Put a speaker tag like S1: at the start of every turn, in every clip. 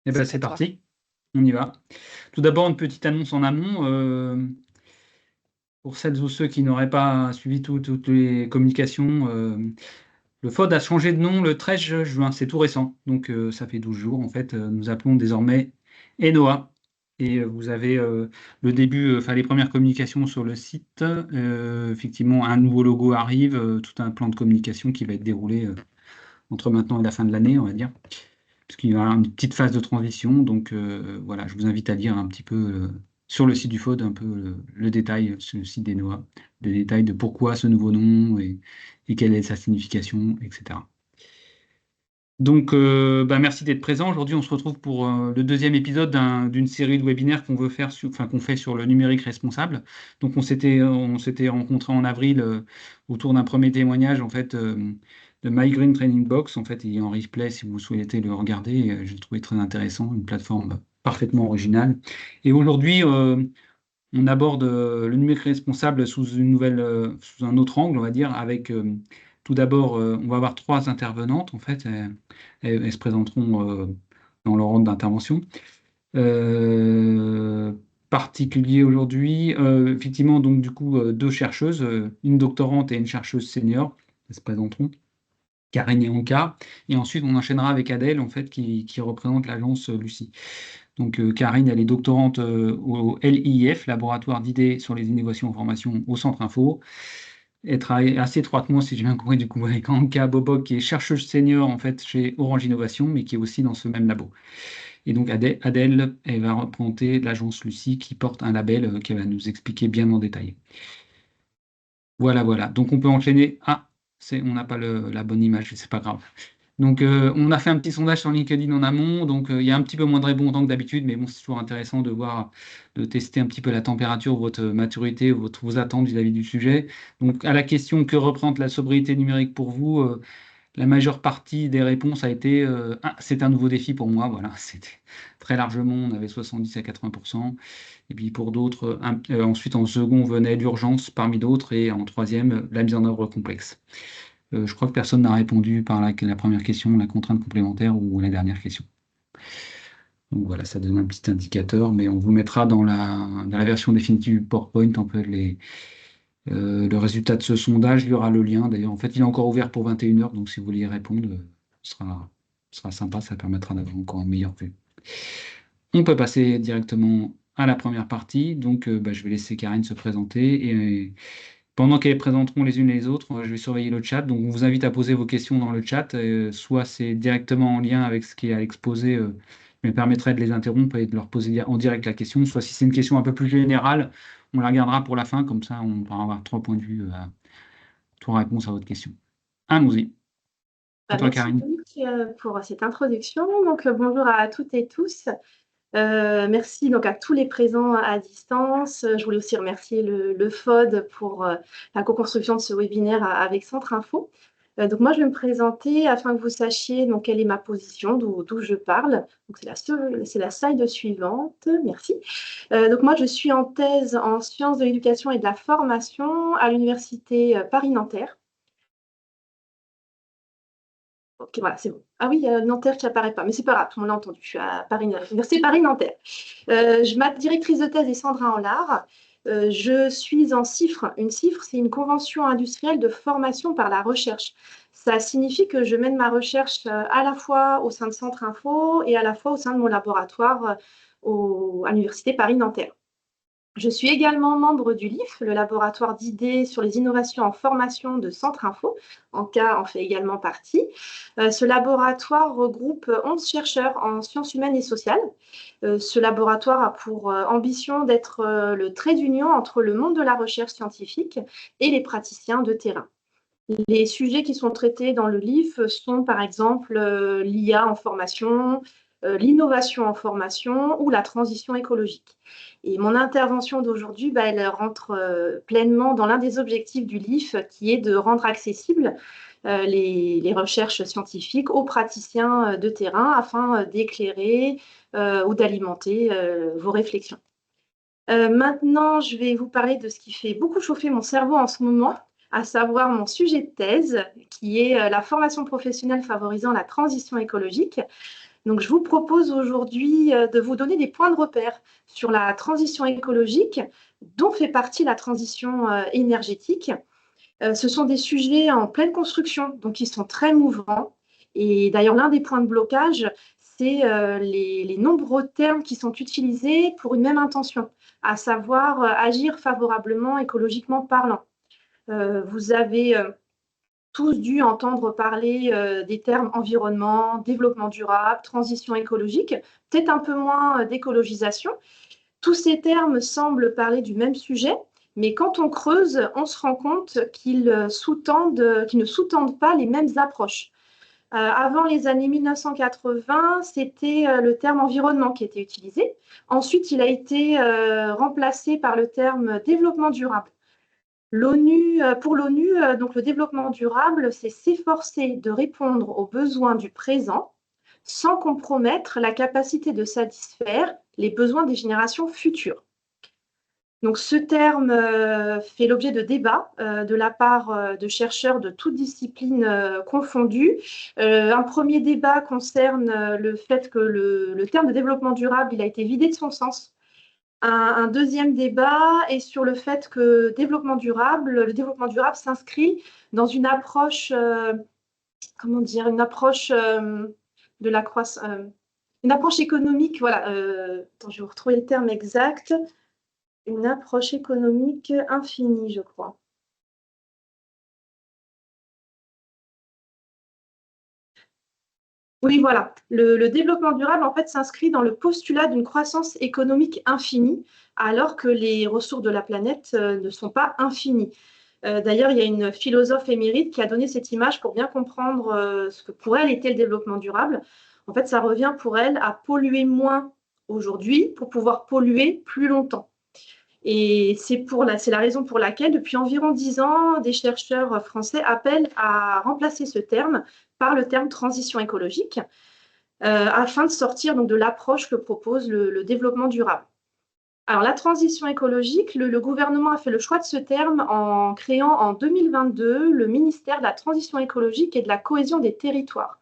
S1: Eh ben, c'est
S2: à toi.
S1: parti, on y va. Tout d'abord, une petite annonce en amont. Pour celles ou ceux qui n'auraient pas suivi toutes les communications, le FOD a changé de nom le 13 juin, c'est tout récent. Donc, ça fait 12 jours. En fait, nous appelons désormais ENOA. Et vous avez le début, enfin les premières communications sur le site. Effectivement, un nouveau logo arrive, tout un plan de communication qui va être déroulé entre maintenant et la fin de l'année, on va dire, puisqu'il y aura une petite phase de transition. Donc voilà, je vous invite à lire un petit peu sur le site du FOD un peu le détail sur le site d'ENOA, le détail de pourquoi ce nouveau nom et quelle est sa signification, etc. Donc, bah, merci d'être présent. Aujourd'hui, on se retrouve pour le deuxième épisode d'une série de webinaires qu'on veut faire enfin, qu'on fait sur le numérique responsable. Donc, on s'était rencontrés en avril autour d'un premier témoignage en fait de My Green Training Box. En fait, il est en replay si vous souhaitez le regarder. Je l'ai trouvé très intéressant, une plateforme parfaitement originale. Et aujourd'hui, on aborde le numérique responsable sous un autre angle, on va dire, avec tout d'abord, on va avoir trois intervenantes, en fait, elles se présenteront dans leur ordre d'intervention. Euh, Particulier aujourd'hui, effectivement, donc du coup, deux chercheuses, une doctorante et une chercheuse senior, elles se présenteront, Karine et Anka, et ensuite on enchaînera avec Adèle, en fait, qui représente l'agence Lucie. Donc, Karine, elle est doctorante au LIF, Laboratoire d'idées sur les innovations en formation au Centre Info. Elle travaille assez étroitement, si j'ai bien compris, du coup, avec Anka Bobok, qui est chercheuse senior en fait chez Orange Innovation, mais qui est aussi dans ce même labo. Et donc, Adèle, elle va représenter l'agence Lucie, qui porte un label qu'elle va nous expliquer bien en détail. Voilà, voilà. Donc, on peut enchaîner. Ah, on n'a pas la bonne image, c'est pas grave. Donc, on a fait un petit sondage sur LinkedIn en amont. Donc, il y a un petit peu moins de répondants que d'habitude, mais bon, c'est toujours intéressant de voir, de tester un petit peu la température, votre maturité, vos attentes vis-à-vis du sujet. Donc, à la question que représente la sobriété numérique pour vous, la majeure partie des réponses a été c'est un nouveau défi pour moi. Voilà, c'était très largement, on avait 70 à 80%. Et puis pour d'autres, ensuite en second venait l'urgence parmi d'autres, et en troisième, la mise en œuvre complexe. Je crois que personne n'a répondu par la première question, la contrainte complémentaire ou la dernière question. Donc voilà, ça donne un petit indicateur, mais on vous mettra dans la version définitive du PowerPoint un peu le résultat de ce sondage. Il y aura le lien. D'ailleurs, en fait, il est encore ouvert pour 21 heures, donc si vous voulez y répondre, ce sera sympa, ça permettra d'avoir encore une meilleure vue. On peut passer directement à la première partie. Donc, bah, je vais laisser Karine se présenter. Et pendant qu'elles présenteront les unes et les autres, je vais surveiller le chat. Donc, on vous invite à poser vos questions dans le chat. Soit c'est directement en lien avec ce qui est à l'exposé, je me permettrai de les interrompre et de leur poser en direct la question. Soit si c'est une question un peu plus générale, on la gardera pour la fin. Comme ça, on pourra avoir trois points de vue, trois réponses à votre question. Allons-y. À toi,
S2: Merci
S1: Karine.
S2: Loïc pour cette introduction. Donc, bonjour à toutes et tous. Merci donc à tous les présents à distance. Je voulais aussi remercier le FOD pour la co-construction de ce webinaire avec Centre Info. Donc moi, je vais me présenter afin que vous sachiez donc, quelle est ma position, d'où je parle. Donc c'est la slide suivante. Merci. Donc moi, je suis en thèse en sciences de l'éducation et de la formation à l'université Paris-Nanterre. Ok, voilà, c'est bon. Ah oui, il y a Nanterre qui apparaît pas, mais c'est pas grave, tout le monde l'a entendu. Je suis à Paris, Université Paris-Nanterre. Ma directrice de thèse est Sandra Enlard. Je suis en CIFRE. Une CIFRE, c'est une convention industrielle de formation par la recherche. Ça signifie que je mène ma recherche à la fois au sein de Centre Info et à la fois au sein de mon laboratoire à l'Université Paris-Nanterre. Je suis également membre du LIF, le laboratoire d'idées sur les innovations en formation de Centre Info. Anka en fait également partie. Ce laboratoire regroupe 11 chercheurs en sciences humaines et sociales. Ce laboratoire a pour ambition d'être le trait d'union entre le monde de la recherche scientifique et les praticiens de terrain. Les sujets qui sont traités dans le LIF sont par exemple l'IA en formation, l'innovation en formation ou la transition écologique. Et mon intervention d'aujourd'hui, elle rentre pleinement dans l'un des objectifs du LIF, qui est de rendre accessibles les recherches scientifiques aux praticiens de terrain afin d'éclairer ou d'alimenter vos réflexions. Maintenant, je vais vous parler de ce qui fait beaucoup chauffer mon cerveau en ce moment, à savoir mon sujet de thèse, qui est la formation professionnelle favorisant la transition écologique. Donc, je vous propose aujourd'hui de vous donner des points de repère sur la transition écologique, dont fait partie la transition énergétique. Ce sont des sujets en pleine construction, donc ils sont très mouvants. Et d'ailleurs, l'un des points de blocage, c'est les nombreux termes qui sont utilisés pour une même intention, à savoir agir favorablement écologiquement parlant. Vous avez tous dû entendre parler des termes environnement, développement durable, transition écologique, peut-être un peu moins d'écologisation. Tous ces termes semblent parler du même sujet, mais quand on creuse, on se rend compte qu'ils ne sous-tendent pas les mêmes approches. Avant les années 1980, c'était le terme environnement qui était utilisé. Ensuite, il a été remplacé par le terme développement durable. Pour l'ONU, donc le développement durable, c'est s'efforcer de répondre aux besoins du présent sans compromettre la capacité de satisfaire les besoins des générations futures. Donc, ce terme fait l'objet de débats de la part de chercheurs de toutes disciplines confondues. Un premier débat concerne le fait que le terme de développement durable, il a été vidé de son sens. Un deuxième débat est sur le fait que le développement durable s'inscrit dans une approche, comment dire, une approche de la croissance, une approche économique, voilà, attends, je vais vous retrouver le terme exact, une approche économique infinie, je crois. Oui, voilà. Le développement durable, en fait, s'inscrit dans le postulat d'une croissance économique infinie, alors que les ressources de la planète ne sont pas infinies. D'ailleurs, il y a une philosophe émérite qui a donné cette image pour bien comprendre ce que pour elle était le développement durable. En fait, ça revient pour elle à polluer moins aujourd'hui pour pouvoir polluer plus longtemps. Et c'est la raison pour laquelle, depuis environ 10 ans, des chercheurs français appellent à remplacer ce terme par le terme transition écologique, afin de sortir donc, de l'approche que propose le développement durable. Alors, la transition écologique, le gouvernement a fait le choix de ce terme en créant en 2022 le ministère de la transition écologique et de la cohésion des territoires.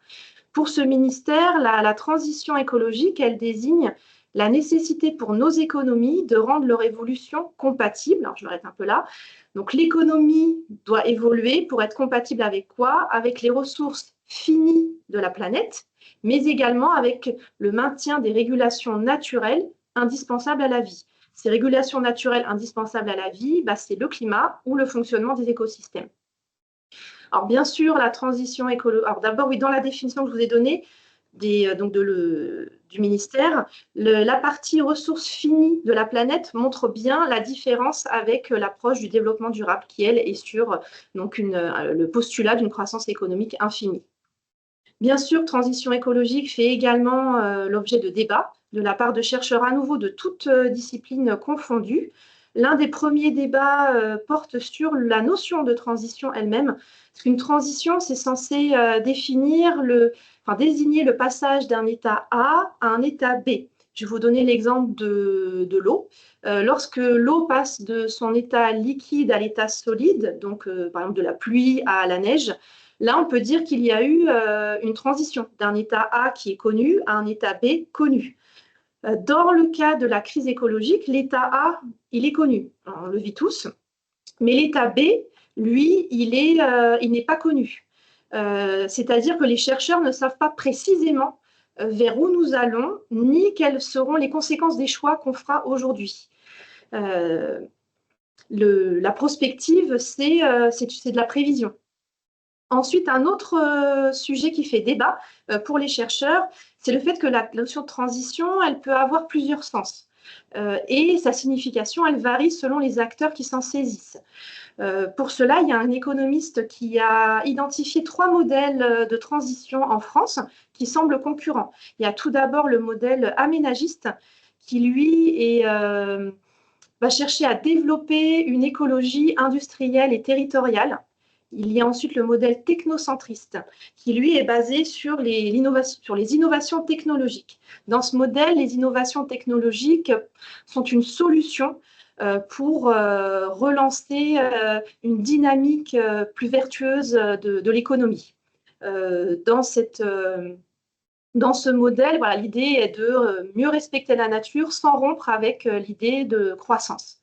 S2: Pour ce ministère, la transition écologique, elle désigne la nécessité pour nos économies de rendre leur évolution compatible. Alors, je m'arrête un peu là. Donc, l'économie doit évoluer pour être compatible avec quoi? Avec les ressources finies de la planète, mais également avec le maintien des régulations naturelles indispensables à la vie. Ces régulations naturelles indispensables à la vie, c'est le climat ou le fonctionnement des écosystèmes. Alors, bien sûr, la transition écologique. Alors, d'abord, oui, dans la définition que je vous ai donnée du ministère, la partie ressources finies de la planète montre bien la différence avec l'approche du développement durable, qui, elle, est sur donc, le postulat d'une croissance économique infinie. Bien sûr, transition écologique fait également l'objet de débats de la part de chercheurs à nouveau de toutes disciplines confondues. L'un des premiers débats porte sur la notion de transition elle-même, parce qu'une transition, c'est censé désigner le passage d'un état A à un état B. Je vais vous donner l'exemple de l'eau. Lorsque l'eau passe de son état liquide à l'état solide, donc par exemple de la pluie à la neige, là, on peut dire qu'il y a eu une transition d'un état A qui est connu à un état B connu. Dans le cas de la crise écologique, l'état A, il est connu, on le vit tous, mais l'état B, lui, il n'est pas connu. C'est-à-dire que les chercheurs ne savent pas précisément vers où nous allons, ni quelles seront les conséquences des choix qu'on fera aujourd'hui. La prospective, c'est de la prévision. Ensuite, un autre sujet qui fait débat pour les chercheurs, c'est le fait que la notion de transition, elle peut avoir plusieurs sens. Et sa signification, elle varie selon les acteurs qui s'en saisissent. Pour cela, il y a un économiste qui a identifié 3 modèles de transition en France qui semblent concurrents. Il y a tout d'abord le modèle aménagiste qui, lui, va chercher à développer une écologie industrielle et territoriale. Il y a ensuite le modèle technocentriste, qui lui est basé sur les innovations technologiques. Dans ce modèle, les innovations technologiques sont une solution pour relancer une dynamique plus vertueuse de l'économie. Dans cette Dans ce modèle, voilà, l'idée est de mieux respecter la nature sans rompre avec l'idée de croissance.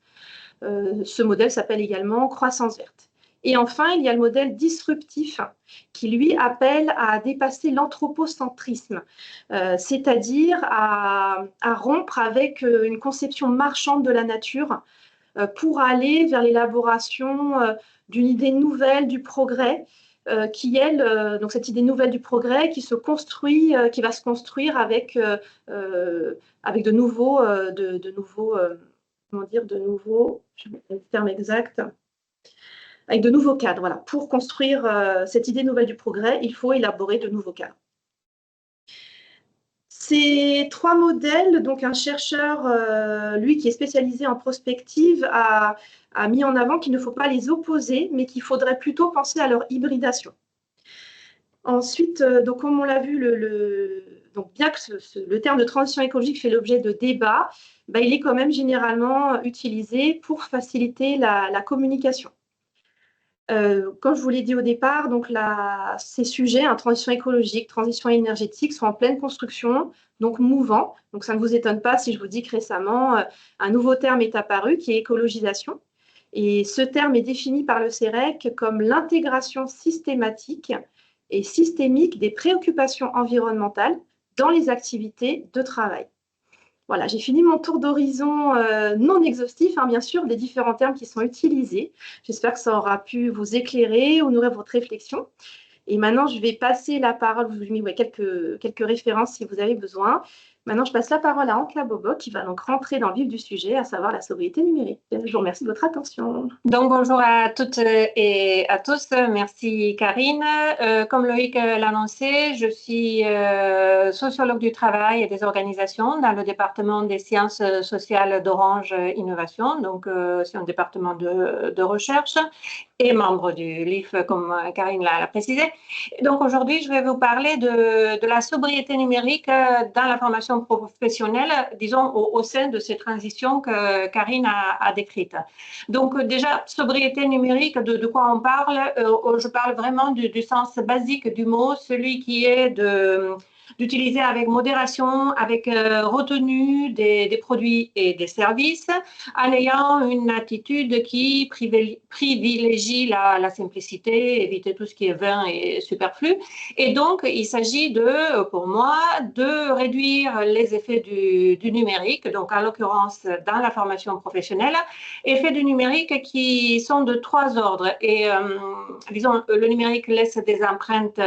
S2: Ce modèle s'appelle également croissance verte. Et enfin, il y a le modèle disruptif qui, lui, appelle à dépasser l'anthropocentrisme, c'est-à-dire à rompre avec une conception marchande de la nature pour aller vers l'élaboration d'une idée nouvelle du progrès, qui elle, donc cette idée nouvelle du progrès qui se construit, qui va se construire avec de nouveaux, comment dire, de nouveaux, je vais le terme exact, avec de nouveaux cadres. Voilà. Pour construire cette idée nouvelle du progrès, il faut élaborer de nouveaux cadres. Ces 3 modèles, donc un chercheur, lui, qui est spécialisé en prospective, a mis en avant qu'il ne faut pas les opposer, mais qu'il faudrait plutôt penser à leur hybridation. Ensuite, donc comme on l'a vu, donc bien que le terme de transition écologique fait l'objet de débats, ben, il est quand même généralement utilisé pour faciliter la communication. Comme je vous l'ai dit au départ, donc ces sujets, transition écologique, transition énergétique, sont en pleine construction, donc mouvants. Donc ça ne vous étonne pas si je vous dis que récemment, un nouveau terme est apparu qui est écologisation. Et ce terme est défini par le CEREC comme l'intégration systématique et systémique des préoccupations environnementales dans les activités de travail. Voilà, j'ai fini mon tour d'horizon non exhaustif, bien sûr, des différents termes qui sont utilisés. J'espère que ça aura pu vous éclairer ou nourrir votre réflexion. Et maintenant, je vais passer la parole, je vous ai mis quelques références si vous avez besoin. Maintenant, je passe la parole à Ankla Bobo qui va donc rentrer dans le vif du sujet, à savoir la sobriété numérique. Je vous remercie de votre attention.
S3: Donc, bonjour à toutes et à tous. Merci Karine. Comme Loïc l'a annoncé, je suis sociologue du travail et des organisations dans le département des sciences sociales d'Orange Innovation. Donc, c'est un département de recherche et membre du LIF, comme Karine l'a précisé. Donc, aujourd'hui, je vais vous parler de la sobriété numérique dans la formation professionnelle, disons, au sein de ces transitions que Karine a décrites. Donc, déjà, sobriété numérique, de quoi on parle? Je parle vraiment du sens basique du mot, celui qui est d'utiliser avec modération, avec retenue des produits et des services, en ayant une attitude qui privilégie la simplicité, éviter tout ce qui est vain et superflu. Et donc, il s'agit pour moi, de réduire les effets du numérique, donc en l'occurrence dans la formation professionnelle, effets du numérique qui sont de 3 ordres. Et disons, le numérique laisse des empreintes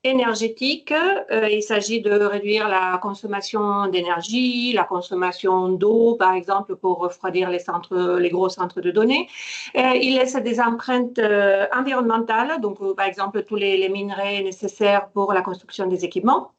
S3: énergétique. Il s'agit de réduire la consommation d'énergie, la consommation d'eau, par exemple, pour refroidir les gros centres de données. Il laisse des empreintes environnementales, donc par exemple tous les minerais nécessaires pour la construction des équipements.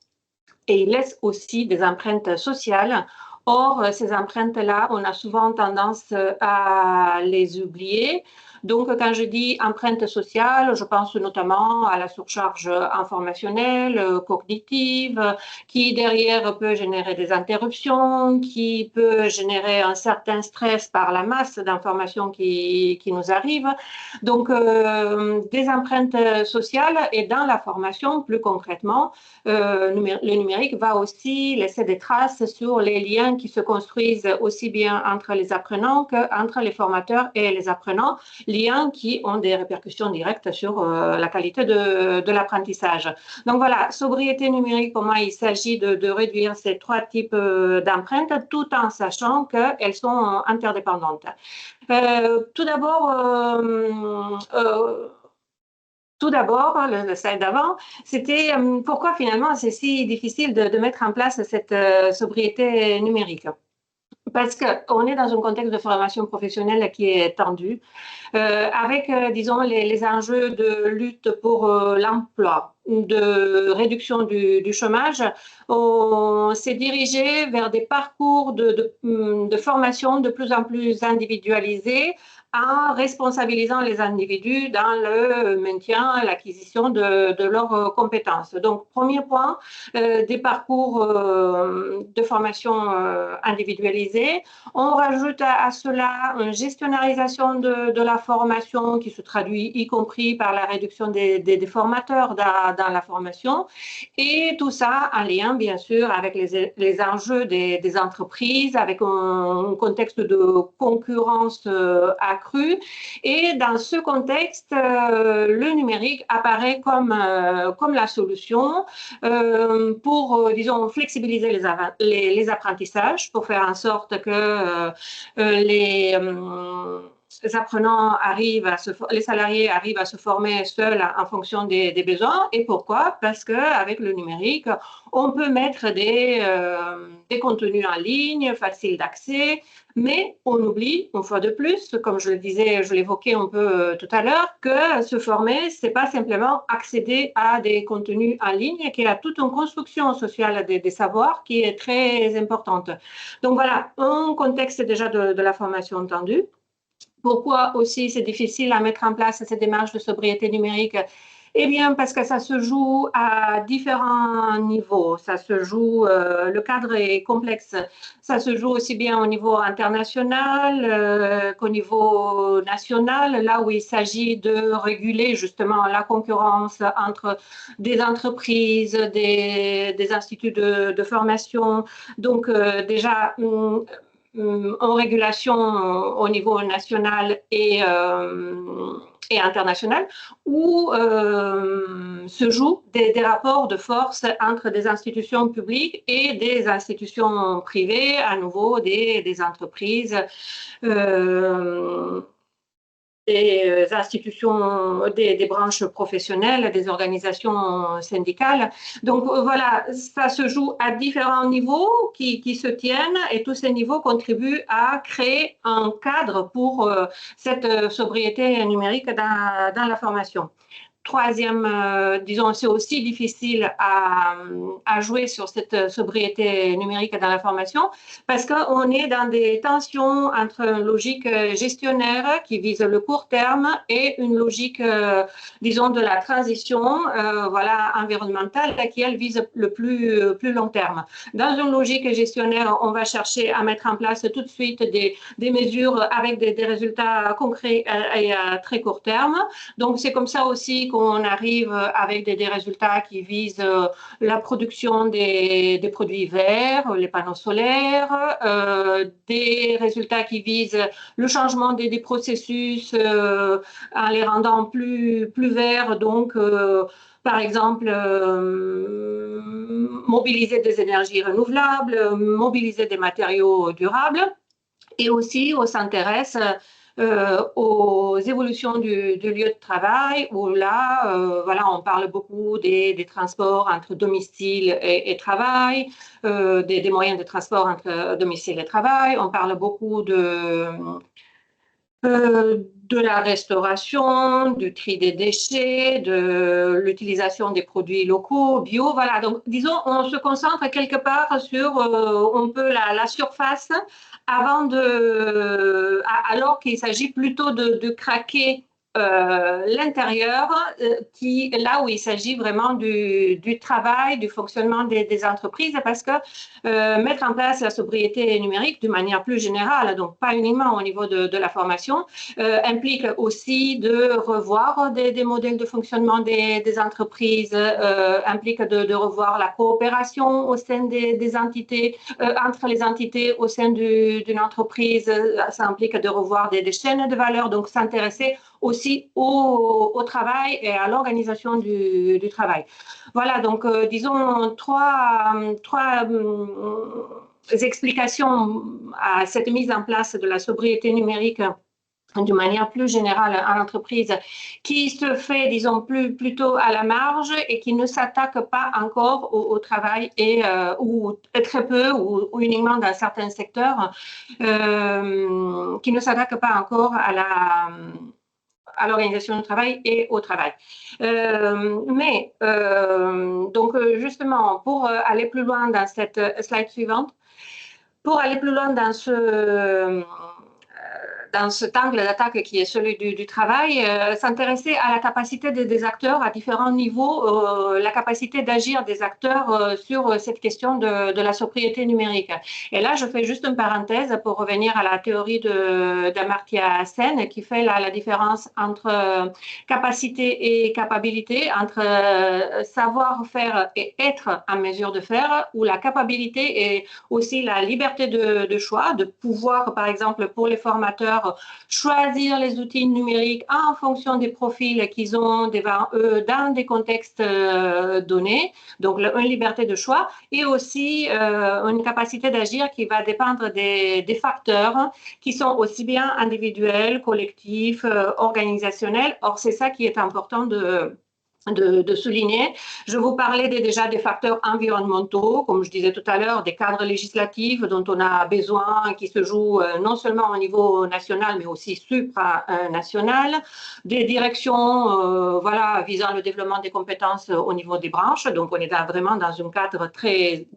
S3: Et il laisse aussi des empreintes sociales. Or, ces empreintes-là, on a souvent tendance à les oublier. Donc, quand je dis empreinte sociale, je pense notamment à la surcharge informationnelle, cognitive, qui derrière peut générer des interruptions, qui peut générer un certain stress par la masse d'informations qui nous arrivent. Donc, des empreintes sociales et dans la formation, plus concrètement, le numérique va aussi laisser des traces sur les liens qui se construisent aussi bien entre les apprenants qu'entre les formateurs et les apprenants, liens qui ont des répercussions directes sur la qualité de l'apprentissage. Donc voilà, sobriété numérique, pour moi, il s'agit de réduire ces 3 types d'empreintes tout en sachant qu'elles sont interdépendantes. Tout d'abord, le slide d'avant, c'était pourquoi finalement c'est si difficile de mettre en place cette sobriété numérique. Parce qu'on est dans un contexte de formation professionnelle qui est tendu, avec, disons, les enjeux de lutte pour l'emploi, de réduction du chômage. On s'est dirigé vers des parcours de formation de plus en plus individualisés, en responsabilisant les individus dans le maintien et l'acquisition de leurs compétences. Donc, premier point, des parcours de formation individualisés. On rajoute à cela une gestionnarisation de la formation qui se traduit y compris par la réduction des formateurs dans la formation, et tout ça en lien, bien sûr, avec les enjeux des entreprises, avec un contexte de concurrence accrue. Et dans ce contexte, le numérique apparaît comme la solution pour, disons, flexibiliser les apprentissages, pour faire en sorte que les apprenants les salariés arrivent à se former seuls en fonction des besoins. Et pourquoi? Parce qu'avec le numérique, on peut mettre des contenus en ligne, faciles d'accès, mais on oublie, une fois de plus, comme je le disais, je l'évoquais un peu tout à l'heure, que se former, c'est pas simplement accéder à des contenus en ligne, qu'il y a toute une construction sociale des savoirs qui est très importante. Donc voilà, un contexte déjà de la formation entendue. Pourquoi aussi c'est difficile à mettre en place ces démarches de sobriété numérique? Eh bien, parce que ça se joue à différents niveaux. Ça se joue, le cadre est complexe. Ça se joue aussi bien au niveau international qu'au niveau national, là où il s'agit de réguler justement la concurrence entre des entreprises, des instituts de formation. Donc, déjà, en régulation au niveau national et international, où se jouent des rapports de force entre des institutions publiques et des institutions privées, à nouveau des entreprises, des institutions, des branches professionnelles, des organisations syndicales. Donc voilà, ça se joue à différents niveaux qui se tiennent, et tous ces niveaux contribuent à créer un cadre pour cette sobriété numérique dans la formation. Troisième, disons, c'est aussi difficile à jouer sur cette sobriété numérique dans la formation parce qu'on est dans des tensions entre une logique gestionnaire qui vise le court terme et une logique, disons, de la transition voilà, environnementale qui, elle, vise le plus long terme. Dans une logique gestionnaire, on va chercher à mettre en place tout de suite des mesures avec des résultats concrets et à très court terme. Donc, c'est comme ça aussi qu'on arrive avec des résultats qui visent la production des produits verts, les panneaux solaires, des résultats qui visent le changement des processus en les rendant plus verts, donc par exemple, mobiliser des énergies renouvelables, mobiliser des matériaux durables, et aussi on s'intéresse aux évolutions du lieu de travail, où là, voilà, on parle beaucoup des transports entre domicile et travail, des moyens de transport entre domicile et travail. On parle beaucoup de la restauration, du tri des déchets, de l'utilisation des produits locaux, bio, voilà. Donc, disons, on se concentre quelque part sur un peu la surface alors qu'il s'agit plutôt de craquer l'intérieur, là où il s'agit vraiment du travail, du fonctionnement des entreprises, parce que mettre en place la sobriété numérique de manière plus générale, donc pas uniquement au niveau de la formation, implique aussi de revoir des modèles de fonctionnement des entreprises, implique de revoir la coopération au sein des entités, entre les entités au sein d'une entreprise. Ça implique de revoir des chaînes de valeur, donc s'intéresser aussi au travail et à l'organisation du travail. Voilà, donc disons trois explications à cette mise en place de la sobriété numérique d'une manière plus générale à l'entreprise, qui se fait, disons, plutôt à la marge et qui ne s'attaque pas encore au travail, ou très peu, ou uniquement dans certains secteurs, qui ne s'attaque pas encore à l'organisation du travail et au travail. Donc, justement, pour aller plus loin dans cette slide suivante, pour aller plus loin dans dans cet angle d'attaque qui est celui du travail, s'intéresser à la capacité des acteurs à différents niveaux, la capacité d'agir des acteurs sur cette question de la sobriété numérique. Et là, je fais juste une parenthèse pour revenir à la théorie d'Amartya Sen qui fait la différence entre capacité et capacité, entre savoir faire et être en mesure de faire, où la capacité est aussi la liberté de choix, de pouvoir, par exemple, pour les formateurs, choisir les outils numériques en fonction des profils qu'ils ont devant eux dans des contextes donnés, donc une liberté de choix, et aussi une capacité d'agir qui va dépendre des facteurs qui sont aussi bien individuels, collectifs, organisationnels. Or, c'est ça qui est important de souligner. Je vous parlais déjà des facteurs environnementaux, comme je disais tout à l'heure, des cadres législatifs dont on a besoin, qui se jouent non seulement au niveau national, mais aussi supranational, des directions voilà, visant le développement des compétences au niveau des branches. Donc, on est vraiment dans un cadre très...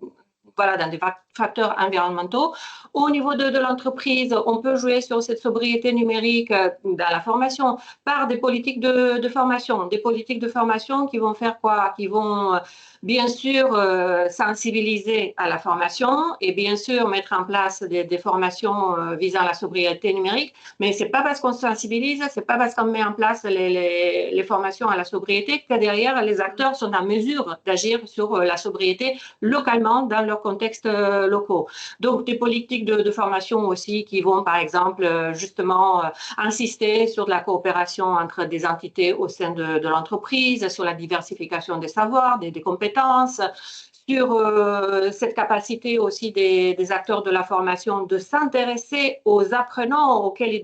S3: Voilà, dans des facteurs environnementaux. Au niveau de l'entreprise, on peut jouer sur cette sobriété numérique dans la formation par des politiques de formation. Des politiques de formation qui vont faire quoi? Qui vont bien sûr sensibiliser à la formation et bien sûr mettre en place des formations visant la sobriété numérique. Mais ce n'est pas parce qu'on sensibilise, ce n'est pas parce qu'on met en place les formations à la sobriété que derrière, les acteurs sont en mesure d'agir sur la sobriété localement dans leur contextes locaux. Donc, des politiques de formation aussi qui vont, par exemple, justement insister sur de la coopération entre des entités au sein de l'entreprise, sur la diversification des savoirs, des compétences, sur cette capacité aussi des acteurs de la formation de s'intéresser aux apprenants auxquels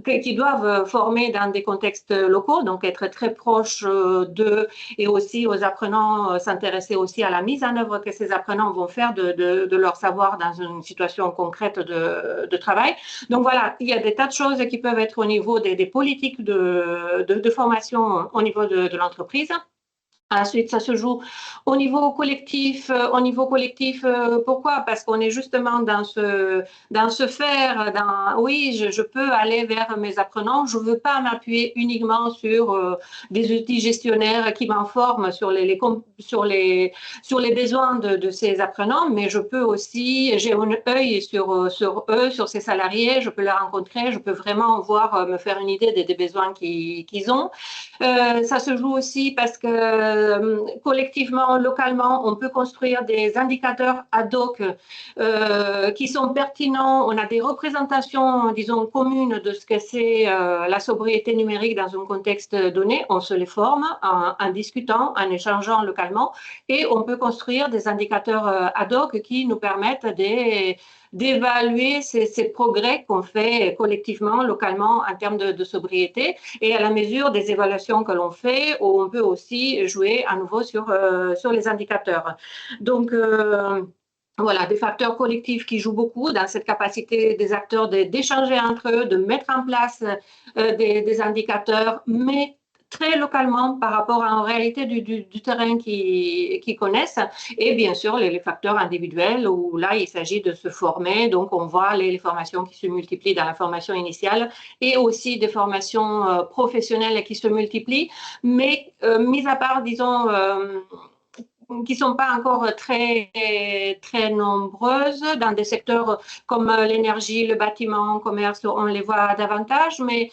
S3: qu'ils doivent former dans des contextes locaux, donc être très proche d'eux, et aussi aux apprenants s'intéresser aussi à la mise en œuvre que ces apprenants vont faire de leur savoir dans une situation concrète de travail. Donc voilà, il y a des tas de choses qui peuvent être au niveau des politiques de formation au niveau de l'entreprise. Ensuite, ça se joue au niveau collectif. Pourquoi? Parce qu'on est justement dans ce faire. Oui, je peux aller vers mes apprenants. Je ne veux pas m'appuyer uniquement sur des outils gestionnaires qui m'informent sur les besoins de ces apprenants, mais je peux aussi, j'ai un œil sur eux, sur ces salariés. Je peux les rencontrer. Je peux vraiment me faire une idée des besoins qu'ils ont. Ça se joue aussi parce que collectivement, localement, on peut construire des indicateurs ad hoc qui sont pertinents. On a des représentations, disons, communes de ce que c'est la sobriété numérique dans un contexte donné. On se les forme en discutant, en échangeant localement, et on peut construire des indicateurs ad hoc qui nous permettent d'évaluer ces progrès qu'on fait collectivement, localement, en termes de sobriété. Et à la mesure des évaluations que l'on fait, on peut aussi jouer à nouveau sur les indicateurs. Donc, voilà, des facteurs collectifs qui jouent beaucoup dans cette capacité des acteurs d'échanger entre eux, de mettre en place des indicateurs, mais très localement par rapport à en réalité du terrain qu'ils connaissent, et bien sûr les facteurs individuels où là il s'agit de se former. Donc on voit les formations qui se multiplient dans la formation initiale et aussi des formations professionnelles qui se multiplient, mais mis à part, disons, qui ne sont pas encore très nombreuses dans des secteurs comme l'énergie, le bâtiment, le commerce, on les voit davantage, mais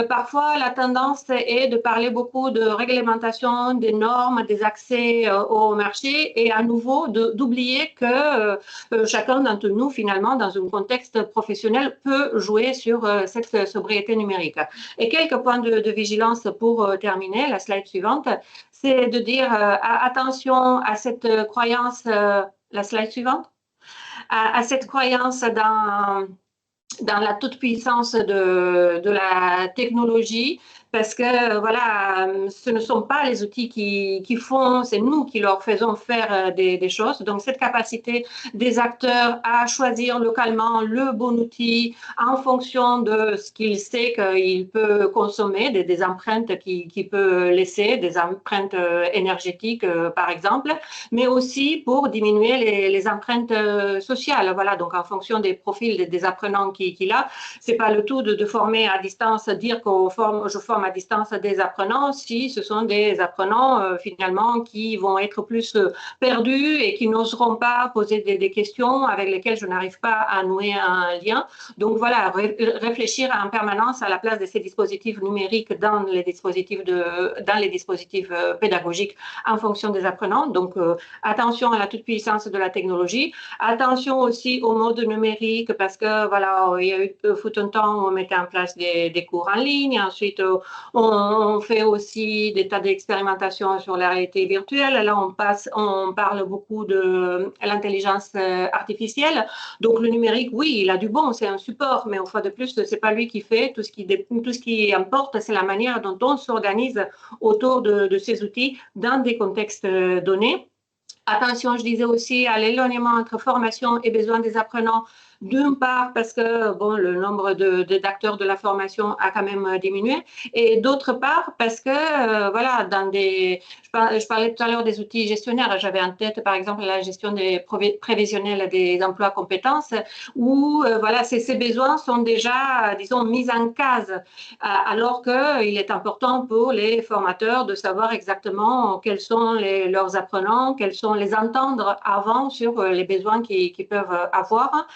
S3: parfois la tendance est de parler beaucoup de réglementation, des normes, des accès au marché, et à nouveau d'oublier que chacun d'entre nous finalement dans un contexte professionnel peut jouer sur cette sobriété numérique. Et quelques points de vigilance pour terminer, la slide suivante, c'est de dire attention à cette croyance, la slide suivante, à cette croyance dans la toute-puissance de la technologie. parce que voilà, ce ne sont pas les outils qui font, c'est nous qui leur faisons faire des choses. Donc cette capacité des acteurs à choisir localement le bon outil en fonction de ce qu'il sait qu'il peut consommer, des empreintes qu'il peut laisser, des empreintes énergétiques par exemple, mais aussi pour diminuer les empreintes sociales. Voilà, donc en fonction des profils des apprenants qu'il a, c'est pas le tout de former à distance, dire que je forme à distance des apprenants si ce sont des apprenants finalement qui vont être plus perdus et qui n'oseront pas poser des questions avec lesquelles je n'arrive pas à nouer un lien. Donc voilà, réfléchir en permanence à la place de ces dispositifs numériques dans les dispositifs pédagogiques en fonction des apprenants. Donc attention à la toute-puissance de la technologie, attention aussi au mode numérique parce que voilà, il y a eu fut un temps où on mettait en place des cours en ligne, ensuite on fait aussi des tas d'expérimentations sur la réalité virtuelle. Là, on parle beaucoup de l'intelligence artificielle. Donc le numérique, oui, il a du bon, c'est un support, mais une fois de plus, c'est pas lui qui fait tout ce qui importe, c'est la manière dont on s'organise autour de ces outils dans des contextes donnés. Attention, je disais aussi à l'éloignement entre formation et besoins des apprenants. D'une part, parce que bon, le nombre d'acteurs de la formation a quand même diminué, et d'autre part, parce que voilà, je parlais tout à l'heure des outils gestionnaires. J'avais en tête, par exemple, la gestion des prévisionnels des emplois compétences, où voilà, ces besoins sont déjà, disons, mis en case, alors qu'il est important pour les formateurs de savoir exactement quels sont leurs apprenants, quels sont les entendre avant sur les besoins qu'ils peuvent avoir.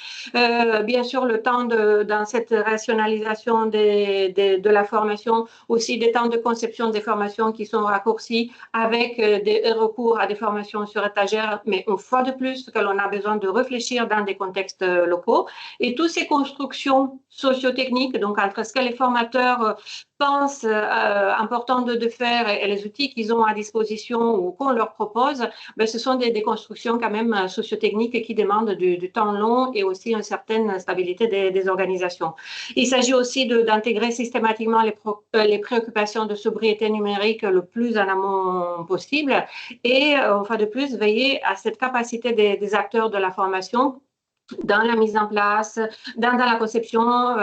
S3: Bien sûr, le temps dans cette rationalisation de la formation, aussi des temps de conception des formations qui sont raccourcis avec des recours à des formations sur étagère, mais une fois de plus que l'on a besoin de réfléchir dans des contextes locaux. Et toutes ces constructions socio-techniques, donc entre ce que les formateurs pensent important de faire et les outils qu'ils ont à disposition ou qu'on leur propose, ben, ce sont des constructions quand même socio-techniques qui demandent du temps long et aussi une certaine stabilité des organisations. Il s'agit aussi d'intégrer systématiquement les préoccupations de sobriété numérique le plus en amont possible et, une fois de plus, veiller à cette capacité des acteurs de la formation dans la mise en place, dans la conception,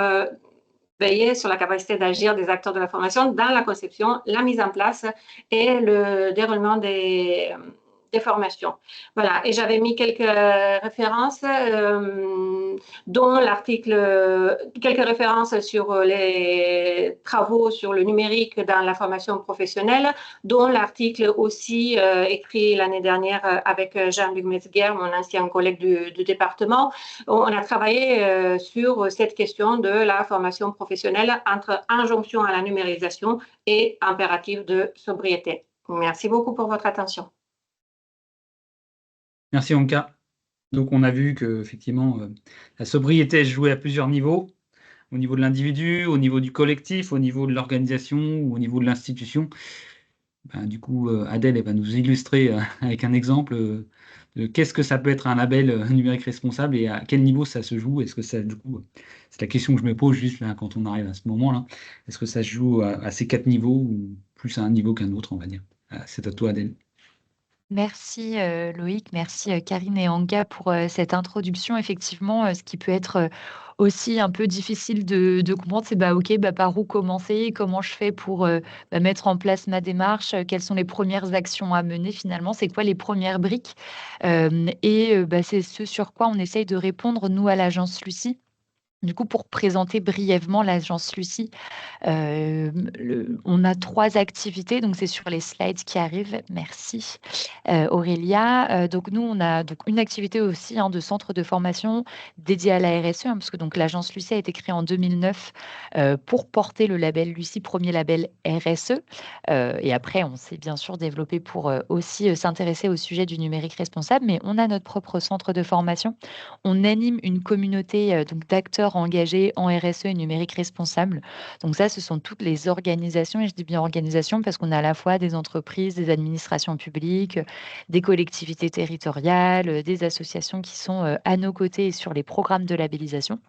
S3: veiller sur la capacité d'agir des acteurs de la formation dans la conception, la mise en place et le déroulement des formations. Voilà, et j'avais mis quelques références, dont quelques références sur les travaux sur le numérique dans la formation professionnelle, dont l'article aussi écrit l'année dernière avec Jean-Luc Metzger, mon ancien collègue du département. On a travaillé sur cette question de la formation professionnelle entre injonction à la numérisation et impératif de sobriété. Merci beaucoup pour votre attention.
S1: Merci Anka. Donc on a vu que effectivement la sobriété se jouait à plusieurs niveaux, au niveau de l'individu, au niveau du collectif, au niveau de l'organisation ou au niveau de l'institution. Ben, du coup, Adèle elle va nous illustrer avec un exemple de qu'est-ce que ça peut être un label numérique responsable et à quel niveau ça se joue. Est-ce que ça, du coup, c'est la question que je me pose juste là quand on arrive à ce moment-là. Est-ce que ça se joue à ces 4 niveaux ou plus à un niveau qu'un autre, on va dire. C'est à toi, Adèle.
S4: Merci Loïc, merci Karine et Anka pour cette introduction. Effectivement, ce qui peut être aussi un peu difficile de comprendre, c'est ok, par où commencer, comment je fais pour mettre en place ma démarche, quelles sont les premières actions à mener finalement, c'est quoi les premières briques. Et c'est ce sur quoi on essaye de répondre, nous, à l'agence Lucie. Du coup, pour présenter brièvement l'agence Lucie, on a 3 activités, donc c'est sur les slides qui arrivent. Merci Aurélia. Donc nous, on a donc une activité aussi de centre de formation dédié à la RSE, parce que donc l'agence Lucie a été créée en 2009 pour porter le label Lucie, premier label RSE. Et après, on s'est bien sûr développé pour aussi s'intéresser au sujet du numérique responsable, mais on a notre propre centre de formation. On anime une communauté donc d'acteurs engagés en RSE et numérique responsable. Donc ça, ce sont toutes les organisations, et je dis bien organisations parce qu'on a à la fois des entreprises, des administrations publiques, des collectivités territoriales, des associations qui sont à nos côtés sur les programmes de labellisation.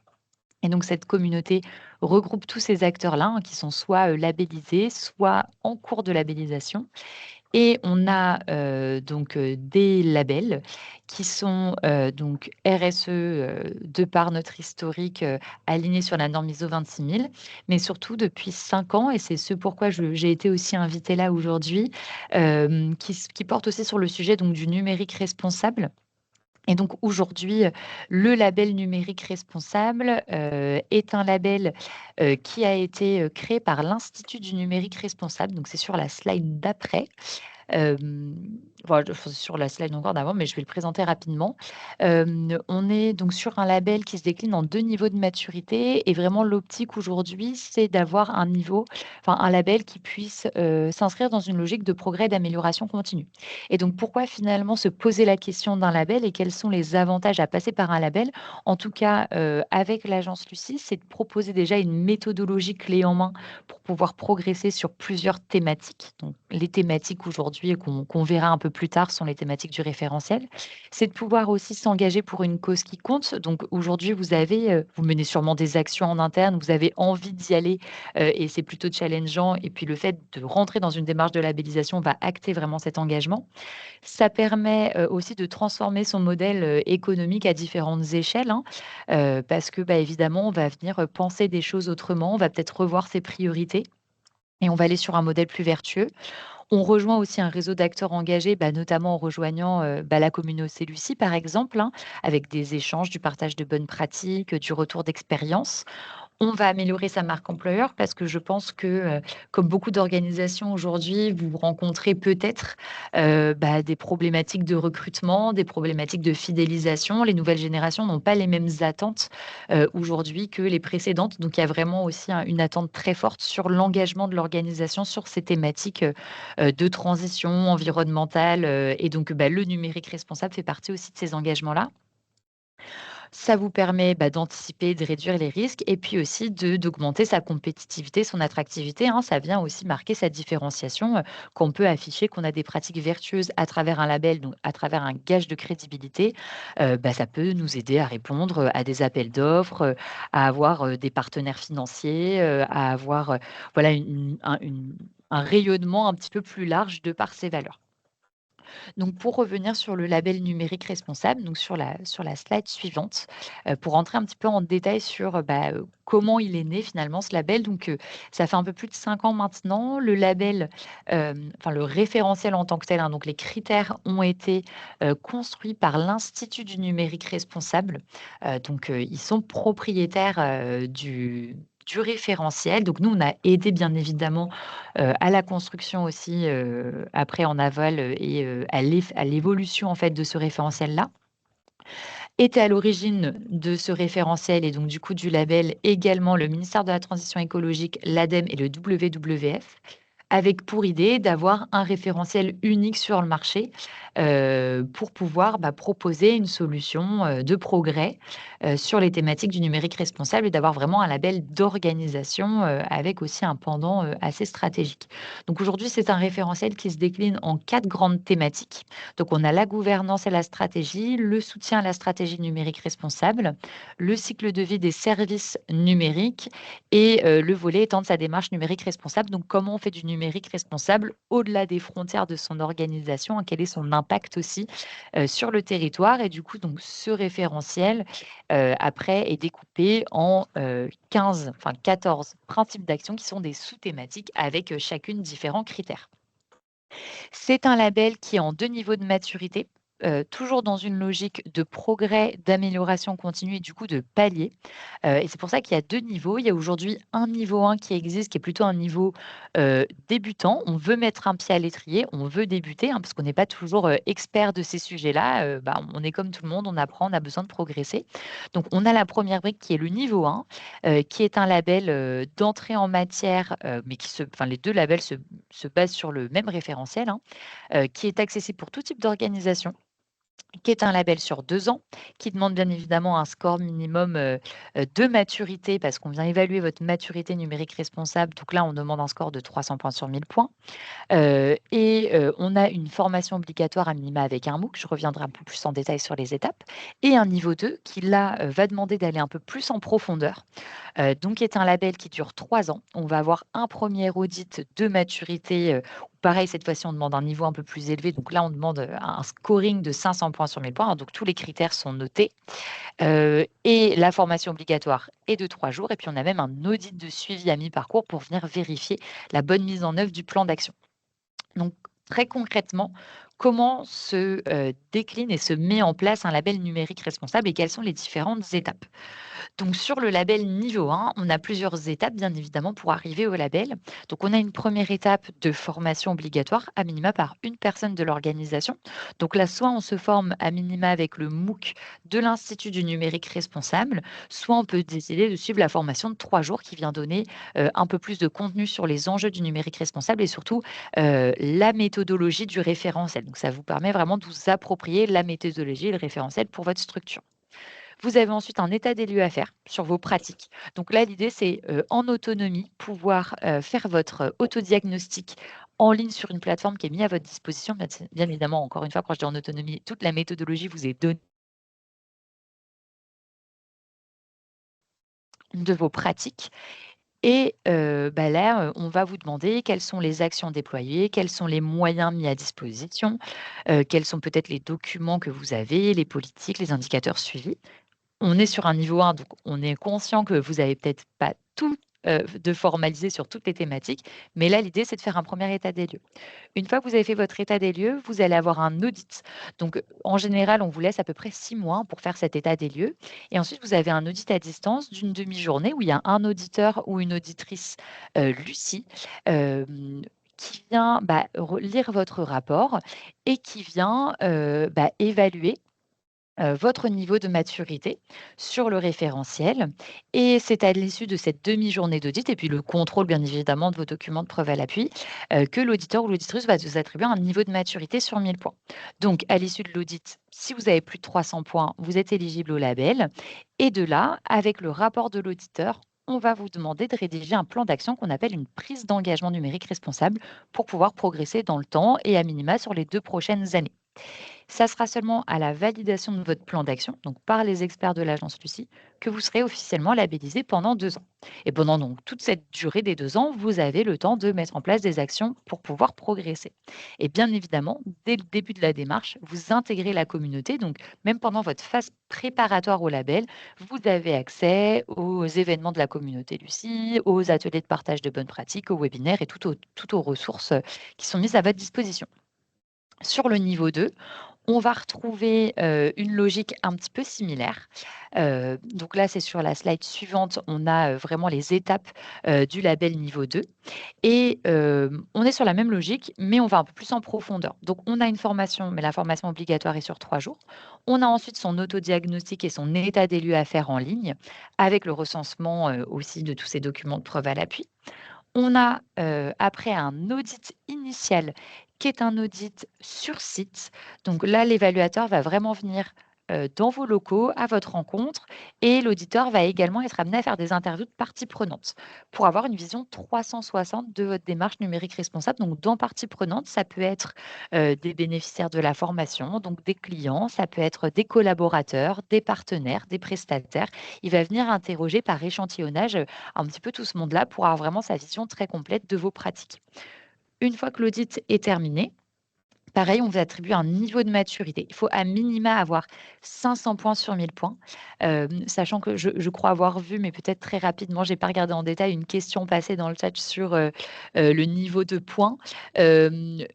S4: Et donc cette communauté regroupe tous ces acteurs-là, hein, qui sont soit, labellisés, soit en cours de labellisation. Et on a, des labels qui sont, donc RSE, de par notre historique, alignés sur la norme ISO 26000, mais surtout depuis 5 ans, et c'est ce pourquoi j'ai été aussi invitée là aujourd'hui, qui porte aussi sur le sujet donc du numérique responsable. Et donc aujourd'hui, le label numérique responsable, est un label, qui a été, créé par l'Institut du numérique responsable, donc c'est sur la slide d'après. Voilà, enfin, sur la slide encore d'avant, mais je vais le présenter rapidement. On est donc sur un label qui se décline en 2 niveaux de maturité, et vraiment l'optique aujourd'hui, c'est d'avoir un label qui puisse, s'inscrire dans une logique de progrès et d'amélioration continue. Et donc pourquoi finalement se poser la question d'un label et quels sont les avantages à passer par un label? En tout cas, avec l'agence Lucie, c'est de proposer déjà une méthodologie clé en main pour pouvoir progresser sur plusieurs thématiques. Donc, les thématiques aujourd'hui qu'on verra un peu plus tard sont les thématiques du référentiel. C'est de pouvoir aussi s'engager pour une cause qui compte. Donc aujourd'hui, vous menez sûrement des actions en interne, vous avez envie d'y aller, et c'est plutôt challengeant. Et puis le fait de rentrer dans une démarche de labellisation va acter vraiment cet engagement. Ça permet, aussi de transformer son modèle, économique à différentes échelles, hein, parce que, évidemment, on va venir, penser des choses autrement, on va peut-être revoir ses priorités et on va aller sur un modèle plus vertueux. On rejoint aussi un réseau d'acteurs engagés, notamment en rejoignant, la communauté Lucie, par exemple, hein, avec des échanges, du partage de bonnes pratiques, du retour d'expérience. On va améliorer sa marque employeur parce que je pense que, comme beaucoup d'organisations aujourd'hui, vous rencontrez peut-être, des problématiques de recrutement, des problématiques de fidélisation. Les nouvelles générations n'ont pas les mêmes attentes, aujourd'hui que les précédentes. Donc il y a vraiment aussi une attente très forte sur l'engagement de l'organisation sur ces thématiques, de transition environnementale, et donc, le numérique responsable fait partie aussi de ces engagements-là. Ça vous permet, d'anticiper, de réduire les risques et puis aussi d'augmenter sa compétitivité, son attractivité, hein. Ça vient aussi marquer sa différenciation, qu'on peut afficher, qu'on a des pratiques vertueuses à travers un label, donc à travers un gage de crédibilité. Ça peut nous aider à répondre, à des appels d'offres, à avoir, des partenaires financiers, à avoir, voilà un rayonnement un petit peu plus large de par ses valeurs. Donc pour revenir sur le label numérique responsable, donc sur la slide suivante, pour rentrer un petit peu en détail sur, comment il est né finalement ce label. Donc, ça fait un peu plus de 5 ans maintenant. Le label, le référentiel en tant que tel, hein, donc les critères ont été, construits par l'Institut du numérique responsable. Ils sont propriétaires, du référentiel. Donc nous, on a aidé bien évidemment, à la construction aussi, après en aval, et à l'évolution en fait de ce référentiel-là. Était à l'origine de ce référentiel et donc du coup du label également le ministère de la Transition écologique, l'ADEME et le WWF, avec pour idée d'avoir un référentiel unique sur le marché, pour pouvoir, proposer une solution, de progrès, sur les thématiques du numérique responsable et d'avoir vraiment un label d'organisation, avec aussi un pendant, assez stratégique. Donc aujourd'hui, c'est un référentiel qui se décline en 4 grandes thématiques. Donc on a la gouvernance et la stratégie, le soutien à la stratégie numérique responsable, le cycle de vie des services numériques et le volet étant de sa démarche numérique responsable. Donc comment on fait du numérique responsable au-delà des frontières de son organisation, hein, quel est son impact aussi, sur le territoire. Et du coup, donc ce référentiel, après est découpé en, 14 principes d'action qui sont des sous-thématiques avec, chacune différents critères. C'est un label qui est en 2 niveaux de maturité, toujours dans une logique de progrès, d'amélioration continue et du coup de palier. Et c'est pour ça qu'il y a 2 niveaux. Il y a aujourd'hui un niveau 1 qui existe, qui est plutôt un niveau, débutant. On veut mettre un pied à l'étrier, on veut débuter, hein, parce qu'on n'est pas toujours, expert de ces sujets-là. On est comme tout le monde, on apprend, on a besoin de progresser. Donc on a la première brique qui est le niveau 1, qui est un label, d'entrée en matière, mais les 2 labels se basent sur le même référentiel, hein, qui est accessible pour tout type d'organisation. qui est un label sur 2 ans, qui demande bien évidemment un score minimum de maturité, parce qu'on vient évaluer votre maturité numérique responsable. Donc là, on demande un score de 300 points sur 1000 points. On a une formation obligatoire à minima avec un MOOC. Je reviendrai un peu plus en détail sur les étapes. Et un niveau 2 qui, là, va demander d'aller un peu plus en profondeur. Donc, qui est un label qui dure 3 ans. On va avoir un premier audit de maturité. Pareil, cette fois-ci, on demande un niveau un peu plus élevé. Donc là, on demande un scoring de 500 points sur 1000 points. Donc, tous les critères sont notés. Et la formation obligatoire est de 3 jours. Et puis, on a même un audit de suivi à mi-parcours pour venir vérifier la bonne mise en œuvre du plan d'action. Donc, très concrètement, comment se décline et se met en place un label numérique responsable et quelles sont les différentes étapes? Donc, sur le label niveau 1, on a plusieurs étapes, bien évidemment, pour arriver au label. Donc, on a une première étape de formation obligatoire, à minima par une personne de l'organisation. Donc là, soit on se forme à minima avec le MOOC de l'Institut du numérique responsable, soit on peut décider de suivre la formation de 3 jours qui vient donner un peu plus de contenu sur les enjeux du numérique responsable et surtout la méthodologie du référentiel. Donc, ça vous permet vraiment de vous approprier la méthodologie et le référentiel pour votre structure. Vous avez ensuite un état des lieux à faire sur vos pratiques. Donc là, l'idée, c'est en autonomie, pouvoir faire votre autodiagnostic en ligne sur une plateforme qui est mise à votre disposition. Bien évidemment, encore une fois, quand je dis en autonomie, toute la méthodologie vous est donnée de vos pratiques. Et là, on va vous demander quelles sont les actions déployées, quels sont les moyens mis à disposition, quels sont peut-être les documents que vous avez, les politiques, les indicateurs suivis. On est sur un niveau 1, donc on est conscient que vous n'avez peut-être pas tout de formalisé sur toutes les thématiques, mais là, l'idée, c'est de faire un premier état des lieux. Une fois que vous avez fait votre état des lieux, vous allez avoir un audit. Donc, en général, on vous laisse à peu près 6 mois pour faire cet état des lieux. Et ensuite, vous avez un audit à distance d'une demi-journée où il y a un auditeur ou une auditrice, Lucie, qui vient lire votre rapport et qui vient évaluer votre niveau de maturité sur le référentiel. Et c'est à l'issue de cette demi-journée d'audit et puis le contrôle, bien évidemment, de vos documents de preuve à l'appui, que l'auditeur ou l'auditrice va vous attribuer un niveau de maturité sur 1000 points. Donc, à l'issue de l'audit, si vous avez plus de 300 points, vous êtes éligible au label. Et de là, avec le rapport de l'auditeur, on va vous demander de rédiger un plan d'action qu'on appelle une prise d'engagement numérique responsable pour pouvoir progresser dans le temps et à minima sur les 2 prochaines années. Ça sera seulement à la validation de votre plan d'action, donc par les experts de l'agence Lucie, que vous serez officiellement labellisé pendant 2 ans. Et pendant donc toute cette durée des 2 ans, vous avez le temps de mettre en place des actions pour pouvoir progresser. Et bien évidemment, dès le début de la démarche, vous intégrez la communauté. Donc, même pendant votre phase préparatoire au label, vous avez accès aux événements de la communauté Lucie, aux ateliers de partage de bonnes pratiques, aux webinaires et toutes aux ressources qui sont mises à votre disposition. Sur le niveau 2, on va retrouver une logique un petit peu similaire. Donc là, c'est sur la slide suivante, on a vraiment les étapes du label niveau 2. Et on est sur la même logique, mais on va un peu plus en profondeur. Donc, on a une formation, mais la formation obligatoire est sur 3 jours. On a ensuite son autodiagnostic et son état des lieux à faire en ligne, avec le recensement aussi de tous ces documents de preuve à l'appui. On a après un audit initial qui est un audit sur site. Donc là, l'évaluateur va vraiment venir dans vos locaux à votre rencontre et l'auditeur va également être amené à faire des interviews de parties prenantes pour avoir une vision 360 de votre démarche numérique responsable. Donc, dans parties prenantes, ça peut être des bénéficiaires de la formation, donc des clients, ça peut être des collaborateurs, des partenaires, des prestataires. Il va venir interroger par échantillonnage un petit peu tout ce monde-là pour avoir vraiment sa vision très complète de vos pratiques. Une fois que l'audit est terminé, pareil, on vous attribue un niveau de maturité. Il faut à minima avoir 500 points sur 1000 points, sachant que je crois avoir vu, mais peut-être très rapidement, je n'ai pas regardé en détail, une question passée dans le chat sur le niveau de points.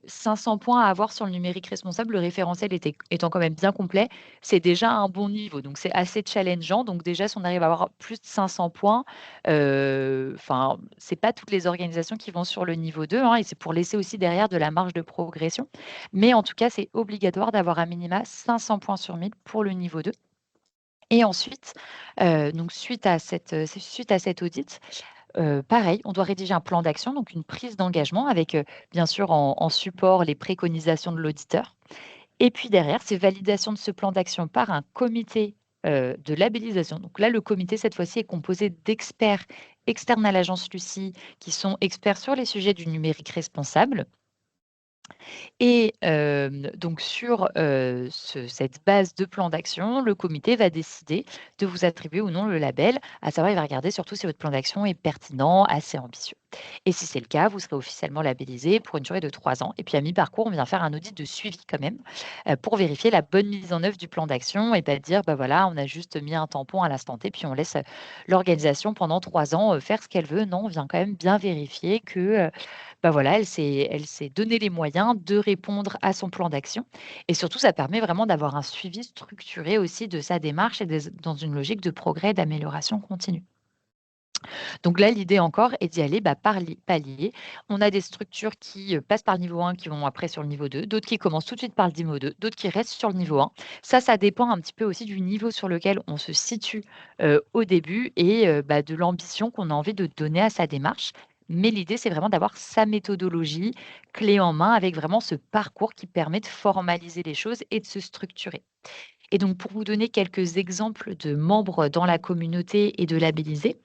S4: 500 points à avoir sur le numérique responsable, le référentiel étant quand même bien complet, c'est déjà un bon niveau. Donc, c'est assez challengeant. Donc, déjà, si on arrive à avoir plus de 500 points, ce n'est pas toutes les organisations qui vont sur le niveau 2, et c'est pour laisser aussi derrière de la marge de progression. Mais en tout cas, c'est obligatoire d'avoir à minima 500 points sur 1000 pour le niveau 2. Et ensuite, donc suite à cet audit, pareil, on doit rédiger un plan d'action, donc une prise d'engagement avec, bien sûr, en support les préconisations de l'auditeur. Et puis derrière, c'est validation de ce plan d'action par un comité de labellisation. Donc là, le comité, cette fois-ci, est composé d'experts externes à l'agence Lucie qui sont experts sur les sujets du numérique responsable. Et donc sur cette base de plan d'action, le comité va décider de vous attribuer ou non le label. À savoir, il va regarder surtout si votre plan d'action est pertinent, assez ambitieux. Et si c'est le cas, vous serez officiellement labellisé pour une durée de 3 ans. Et puis à mi-parcours, on vient faire un audit de suivi quand même pour vérifier la bonne mise en œuvre du plan d'action et pas dire, bah voilà, on a juste mis un tampon à l'instant T, puis on laisse l'organisation pendant 3 ans faire ce qu'elle veut. Non, on vient quand même bien vérifier que bah voilà, elle s'est donné les moyens de répondre à son plan d'action et surtout, ça permet vraiment d'avoir un suivi structuré aussi de sa démarche et dans une logique de progrès et d'amélioration continue. Donc là, l'idée encore est d'y aller par palier. On a des structures qui passent par le niveau 1, qui vont après sur le niveau 2, d'autres qui commencent tout de suite par le niveau 2, d'autres qui restent sur le niveau 1. Ça dépend un petit peu aussi du niveau sur lequel on se situe au début et de l'ambition qu'on a envie de donner à sa démarche. Mais l'idée, c'est vraiment d'avoir sa méthodologie clé en main avec vraiment ce parcours qui permet de formaliser les choses et de se structurer. Et donc, pour vous donner quelques exemples de membres dans la communauté et de labellisés,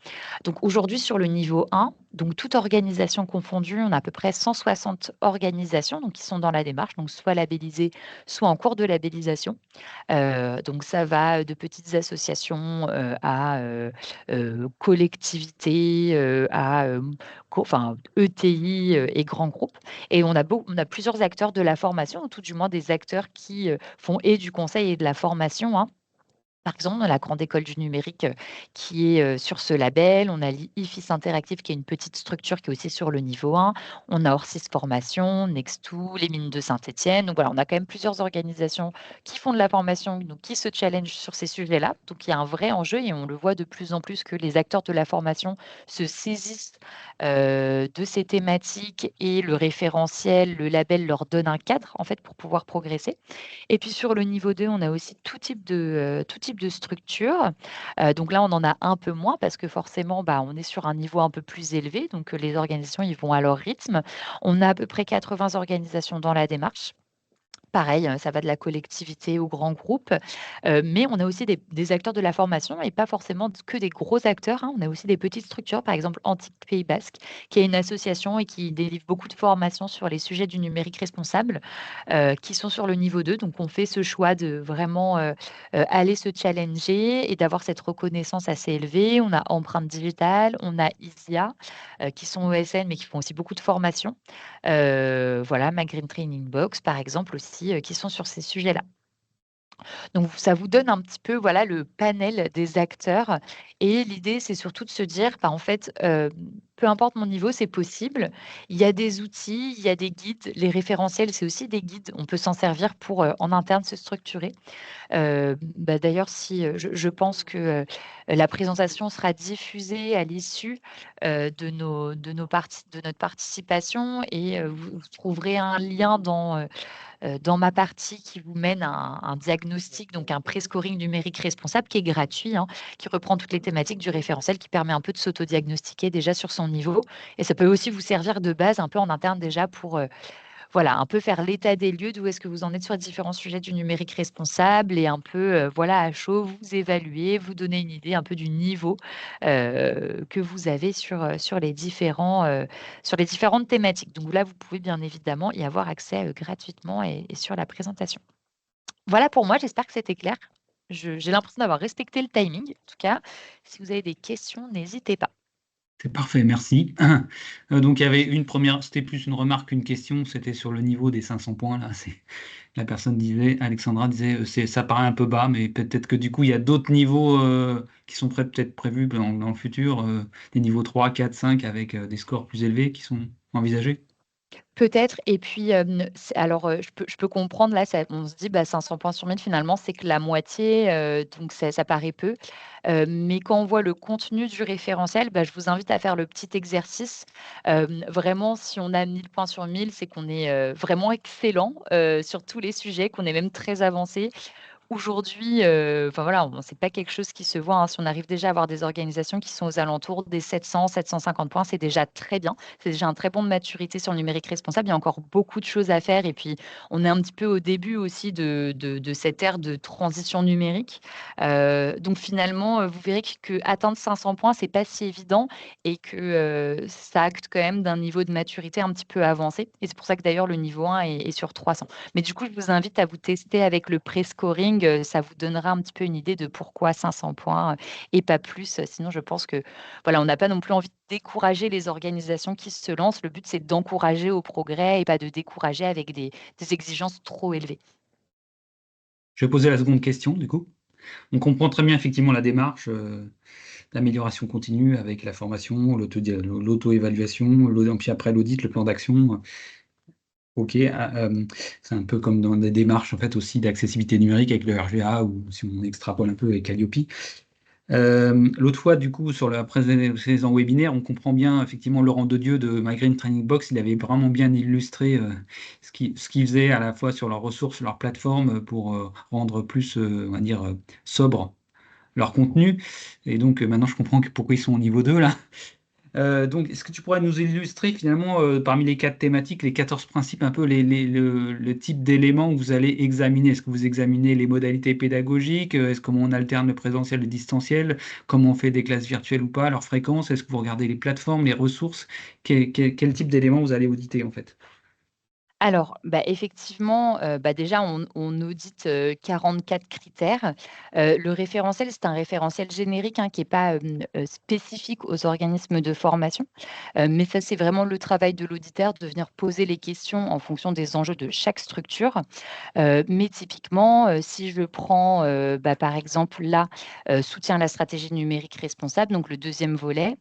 S4: donc aujourd'hui sur le niveau 1, donc toute organisation confondue, on a à peu près 160 organisations donc, qui sont dans la démarche, donc soit labellisées, soit en cours de labellisation. Donc ça va de petites associations à collectivités, à ETI et grands groupes. Et on a plusieurs acteurs de la formation, ou tout du moins des acteurs qui font et du conseil et de la formation, hein. Par exemple, dans la Grande École du Numérique qui est sur ce label, on a l'IFIS Interactive qui est une petite structure qui est aussi sur le niveau 1, on a Orsis Formation, Nextou, les Mines de Saint-Étienne. Donc voilà, on a quand même plusieurs organisations qui font de la formation, donc qui se challengent sur ces sujets-là. Donc il y a un vrai enjeu et on le voit de plus en plus que les acteurs de la formation se saisissent de ces thématiques et le référentiel, le label leur donne un cadre en fait pour pouvoir progresser. Et puis sur le niveau 2, on a aussi tout type de structure. Donc là, on en a un peu moins parce que forcément, on est sur un niveau un peu plus élevé. Donc les organisations, ils vont à leur rythme. On a à peu près 80 organisations dans la démarche. Pareil, ça va de la collectivité au grand groupe, mais on a aussi des acteurs de la formation et pas forcément que des gros acteurs, hein. On a aussi des petites structures, par exemple Antique Pays Basque, qui est une association et qui délivre beaucoup de formations sur les sujets du numérique responsable, qui sont sur le niveau 2. Donc on fait ce choix de vraiment, aller se challenger et d'avoir cette reconnaissance assez élevée. On a Empreinte Digitale, on a ISIA, qui sont ESN, mais qui font aussi beaucoup de formations. Voilà, ma Green Training Box, par exemple, aussi, qui sont sur ces sujets-là. Donc ça vous donne un petit peu, voilà, le panel des acteurs et l'idée, c'est surtout de se dire, en fait, peu importe mon niveau, c'est possible. Il y a des outils, il y a des guides. Les référentiels, c'est aussi des guides. On peut s'en servir pour, en interne, se structurer. D'ailleurs, si, je pense que, la présentation sera diffusée à l'issue, de notre participation et vous trouverez un lien dans ma partie qui vous mène à un diagnostic, donc un pré-scoring numérique responsable qui est gratuit, hein, qui reprend toutes les thématiques du référentiel, qui permet un peu de s'auto-diagnostiquer déjà sur son niveau. Et ça peut aussi vous servir de base un peu en interne déjà pour voilà, un peu faire l'état des lieux d'où est-ce que vous en êtes sur les différents sujets du numérique responsable et un peu, voilà, à chaud, vous évaluer, vous donner une idée un peu du niveau que vous avez sur sur les différentes thématiques. Donc là, vous pouvez bien évidemment y avoir accès gratuitement et sur la présentation. Voilà pour moi, j'espère que c'était clair. J'ai l'impression d'avoir respecté le timing. En tout cas, si vous avez des questions, n'hésitez pas.
S1: C'est parfait, merci. Donc il y avait une première, c'était plus une remarque qu'une question, c'était sur le niveau des 500 points. Là, la personne disait, Alexandra disait, ça paraît un peu bas, mais peut-être que du coup il y a d'autres niveaux qui sont peut-être prévus dans le futur, des niveaux 3, 4, 5 avec des scores plus élevés qui sont envisagés.
S4: Peut-être et puis, alors, je peux comprendre là, on se dit, 500 points sur 1000 finalement, c'est que la moitié, donc ça paraît peu. Mais quand on voit le contenu du référentiel, je vous invite à faire le petit exercice. Vraiment, si on a 1000 points sur 1000, c'est qu'on est, vraiment excellent, sur tous les sujets, qu'on est même très avancé. aujourd'hui, enfin voilà, c'est pas quelque chose qui se voit, hein. Si on arrive déjà à avoir des organisations qui sont aux alentours des 700-750 points, c'est déjà très bien. C'est déjà un très bon de maturité sur le numérique responsable. Il y a encore beaucoup de choses à faire et puis on est un petit peu au début aussi de cette ère de transition numérique. Donc finalement, vous verrez que atteindre 500 points, c'est pas si évident et que, ça acte quand même d'un niveau de maturité un petit peu avancé et c'est pour ça que d'ailleurs le niveau 1 est sur 300. Mais du coup, je vous invite à vous tester avec le pré-scoring, ça vous donnera un petit peu une idée de pourquoi 500 points, et pas plus. Sinon, je pense que, voilà, on n'a pas non plus envie de décourager les organisations qui se lancent. Le but, c'est d'encourager au progrès et pas de décourager avec des exigences trop élevées.
S1: Je vais poser la seconde question, du coup. On comprend très bien effectivement la démarche d'amélioration continue avec la formation, l'auto-évaluation, puis après l'audit, le plan d'action. Ok, c'est un peu comme dans des démarches en fait aussi d'accessibilité numérique avec le RGA ou si on extrapole un peu avec Calliope. L'autre fois, du coup, sur la précédent webinaire, on comprend bien effectivement Laurent Dedieu de My Green Training Box, il avait vraiment bien illustré ce qu'ils faisaient à la fois sur leurs ressources, leur plateforme pour rendre plus, on va dire, sobre leur contenu. Et donc maintenant, je comprends pourquoi ils sont au niveau 2 là. Donc, est-ce que tu pourrais nous illustrer finalement, parmi les 4 thématiques, les 14 principes, un peu le type d'éléments que vous allez examiner? Est-ce que vous examinez les modalités pédagogiques? Est-ce comment on alterne le présentiel et le distanciel? Comment on fait des classes virtuelles ou pas? Leur fréquence? Est-ce que vous regardez les plateformes, les ressources? Quel type d'éléments vous allez auditer en fait?
S4: Alors, effectivement, déjà on audite, 44 critères. Le référentiel, c'est un référentiel générique, hein, qui est pas, spécifique aux organismes de formation. Mais ça, c'est vraiment le travail de l'auditeur de venir poser les questions en fonction des enjeux de chaque structure. Mais typiquement, si je prends, par exemple là, soutien à la stratégie numérique responsable, donc le deuxième volet.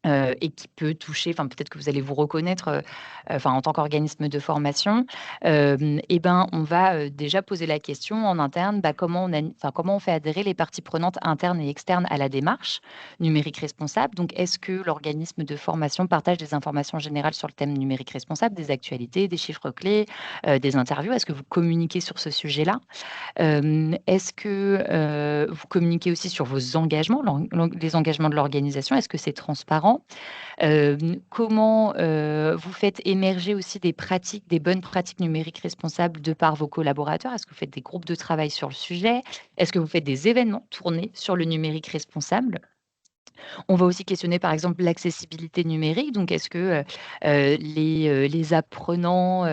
S4: Et qui peut toucher, enfin peut-être que vous allez vous reconnaître, enfin en tant qu'organisme de formation, on va, déjà poser la question en interne, comment on fait adhérer les parties prenantes internes et externes à la démarche numérique responsable? Donc est-ce que l'organisme de formation partage des informations générales sur le thème numérique responsable, des actualités, des chiffres clés, des interviews? Est-ce que vous communiquez sur ce sujet-là? Est-ce que, vous communiquez aussi sur vos engagements, les engagements de l'organisation? Est-ce que c'est transparent? Comment, vous faites émerger aussi des bonnes pratiques numériques responsables de par vos collaborateurs? Est-ce que vous faites des groupes de travail sur le sujet? Est-ce que vous faites des événements tournés sur le numérique responsable? On va aussi questionner, par exemple, l'accessibilité numérique. Donc, est-ce que, les apprenants,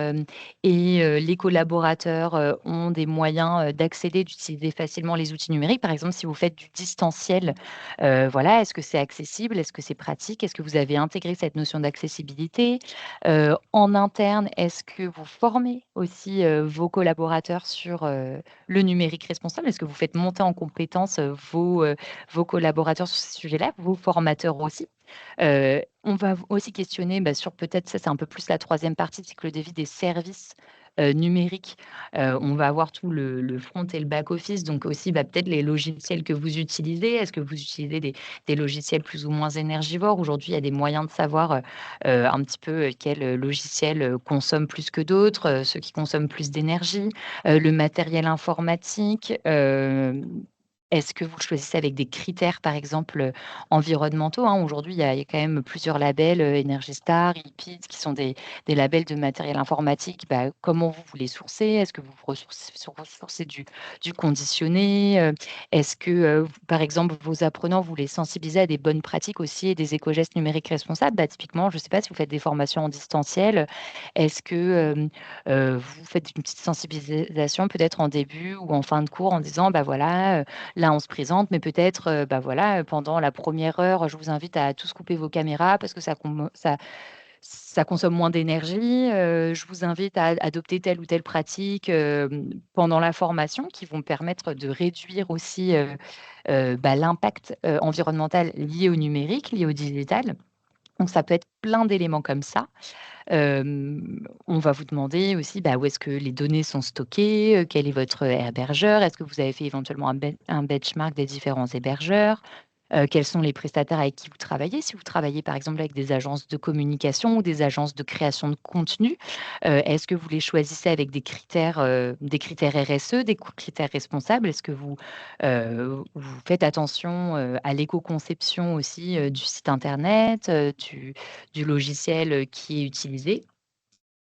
S4: les collaborateurs, ont des moyens, d'accéder, d'utiliser facilement les outils numériques? Par exemple, si vous faites du distanciel, voilà, est-ce que c'est accessible? Est-ce que c'est pratique? Est-ce que vous avez intégré cette notion d'accessibilité? En interne, est-ce que vous formez aussi, vos collaborateurs sur, le numérique responsable? Est-ce que vous faites monter en compétences, vos collaborateurs sur ces sujets-là, vos formateurs aussi. On va aussi questionner, sur peut-être ça, c'est un peu plus la troisième partie, c'est que le devis des services, numériques. On va avoir tout le front et le back office, donc aussi, peut-être les logiciels que vous utilisez. Est-ce que vous utilisez des logiciels plus ou moins énergivores? Aujourd'hui, il y a des moyens de savoir, un petit peu, quels, logiciels, consomment plus que d'autres, ceux qui consomment plus d'énergie, le matériel informatique, est-ce que vous le choisissez avec des critères, par exemple, environnementaux, hein? Aujourd'hui, il y a quand même plusieurs labels, Energy Star, EPID, qui sont des labels de matériel informatique. Comment vous les sourcez? Est-ce que vous ressourcez du conditionné? Est-ce que, par exemple, vos apprenants, vous les sensibilisez à des bonnes pratiques aussi et des éco-gestes numériques responsables? Typiquement, je ne sais pas si vous faites des formations en distanciel. Est-ce que, vous faites une petite sensibilisation peut-être en début ou en fin de cours en disant: voilà, là, on se présente, mais peut-être, voilà, pendant la première heure, je vous invite à tous couper vos caméras parce que ça consomme moins d'énergie. Je vous invite à adopter telle ou telle pratique, pendant la formation qui vont permettre de réduire aussi, l'impact, environnemental lié au numérique, lié au digital. Donc ça peut être plein d'éléments comme ça. On va vous demander aussi, où est-ce que les données sont stockées, quel est votre hébergeur? Est-ce que vous avez fait éventuellement un benchmark des différents hébergeurs? Quels sont les prestataires avec qui vous travaillez? Si vous travaillez, par exemple, avec des agences de communication ou des agences de création de contenu, est-ce que vous les choisissez avec des critères RSE, des critères responsables? Est-ce que vous faites attention, à l'éco-conception aussi, du site internet, du logiciel, qui est utilisé?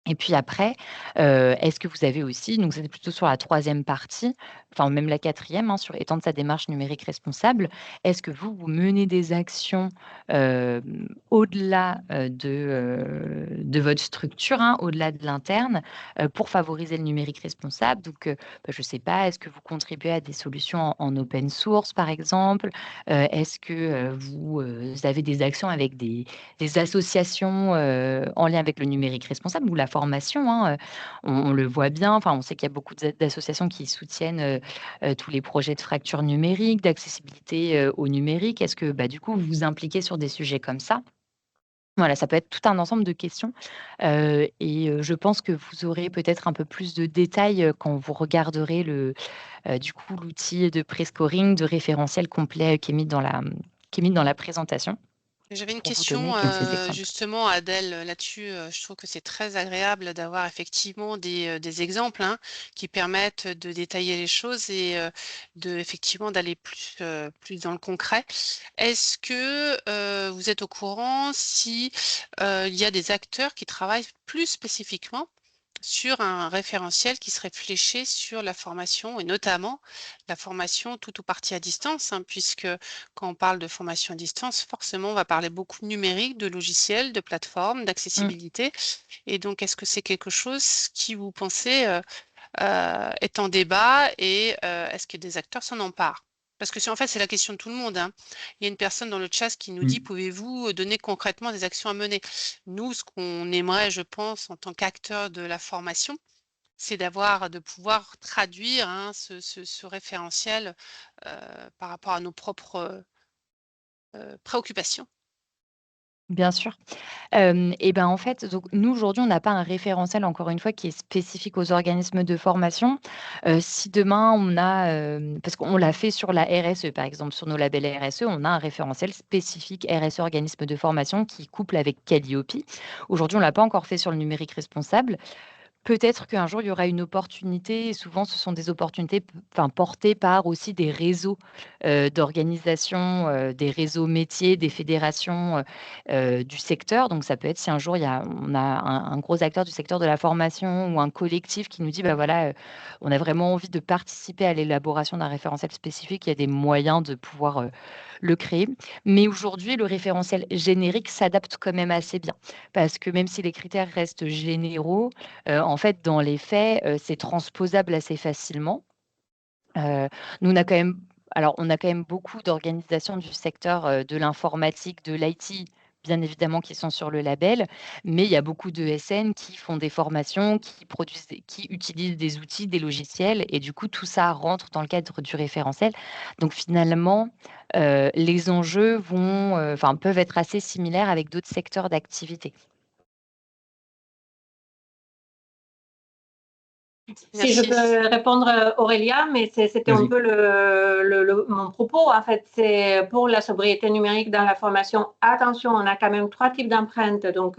S4: Et puis après, est-ce que vous avez aussi donc c'est plutôt sur la troisième partie, enfin même la quatrième, hein, sur étendre sa démarche numérique responsable. Est-ce que vous menez des actions, au-delà, de votre structure, hein, au-delà de l'interne, pour favoriser le numérique responsable? Donc, je ne sais pas, est-ce que vous contribuez à des solutions en open source, par exemple? Est-ce que, vous avez des actions avec des associations, en lien avec le numérique responsable ou la formation, hein, on le voit bien, enfin, on sait qu'il y a beaucoup d'associations qui soutiennent, tous les projets de fracture numérique, d'accessibilité, au numérique. Est-ce que, du coup, vous vous impliquez sur des sujets comme ça? Voilà, ça peut être tout un ensemble de questions, je pense que vous aurez peut-être un peu plus de détails, quand vous regarderez du coup, l'outil de prescoring, de référentiel complet, qui est mis dans la présentation
S5: J'avais une
S4: pour vous donner
S5: question,
S4: quelques exemples.
S5: justement, Adèle, là-dessus. Je trouve que c'est très agréable d'avoir effectivement des exemples, hein, qui permettent de détailler les choses et effectivement d'aller plus dans le concret. Est-ce que vous êtes au courant si il y a des acteurs qui travaillent plus spécifiquement sur un référentiel qui serait fléché sur la formation et notamment la formation tout ou partie à distance, hein, puisque quand on parle de formation à distance, forcément, on va parler beaucoup de numérique, de logiciels, de plateformes,
S4: Mmh.
S5: d'accessibilité. Et donc, est-ce que c'est quelque chose qui, vous pensez, est en débat et est-ce que des acteurs s'en emparent? Parce que en fait, c'est la question de tout le monde, hein. Il y a une personne dans le chat qui nous dit,
S1: Mmh.
S5: pouvez-vous donner concrètement des actions à mener? Nous, ce qu'on aimerait, je pense, en tant qu'acteur de la formation, c'est de pouvoir traduire, hein, ce référentiel par rapport à nos propres préoccupations.
S4: Bien sûr. En fait, donc nous, aujourd'hui, on n'a pas un référentiel, encore une fois, qui est spécifique aux organismes de formation. Si demain on a, parce qu'on l'a fait sur la RSE, par exemple, sur nos labels RSE, on a un référentiel spécifique RSE organisme de formation qui couple avec Calliope. Aujourd'hui, on l'a pas encore fait sur le numérique responsable. Peut-être qu'un jour, il y aura une opportunité et souvent ce sont des opportunités portées par aussi des réseaux, d'organisations, des réseaux métiers, des fédérations, du secteur. Donc ça peut être si un jour on a un gros acteur du secteur de la formation ou un collectif qui nous dit: «Bah, voilà, on a vraiment envie de participer à l'élaboration d'un référentiel spécifique», il y a des moyens de pouvoir, le créer. Mais aujourd'hui, le référentiel générique s'adapte quand même assez bien parce que même si les critères restent généraux, en fait, dans les faits, c'est transposable assez facilement. Heu, nous, on a quand même beaucoup d'organisations du secteur, de l'informatique, de l'IT, bien évidemment, qui sont sur le label, mais il y a beaucoup d'ESN qui font des formations, qui utilisent des outils, des logiciels et du coup, tout ça rentre dans le cadre du référentiel. Donc finalement, les enjeux peuvent être assez similaires avec d'autres secteurs d'activité.
S3: Si je
S5: Merci.
S3: peux répondre, Aurélia, mais c'était un
S1: Vas-y.
S3: peu mon propos. En fait, c'est pour la sobriété numérique dans la formation. Attention, on a quand même 3 types d'empreintes. Donc,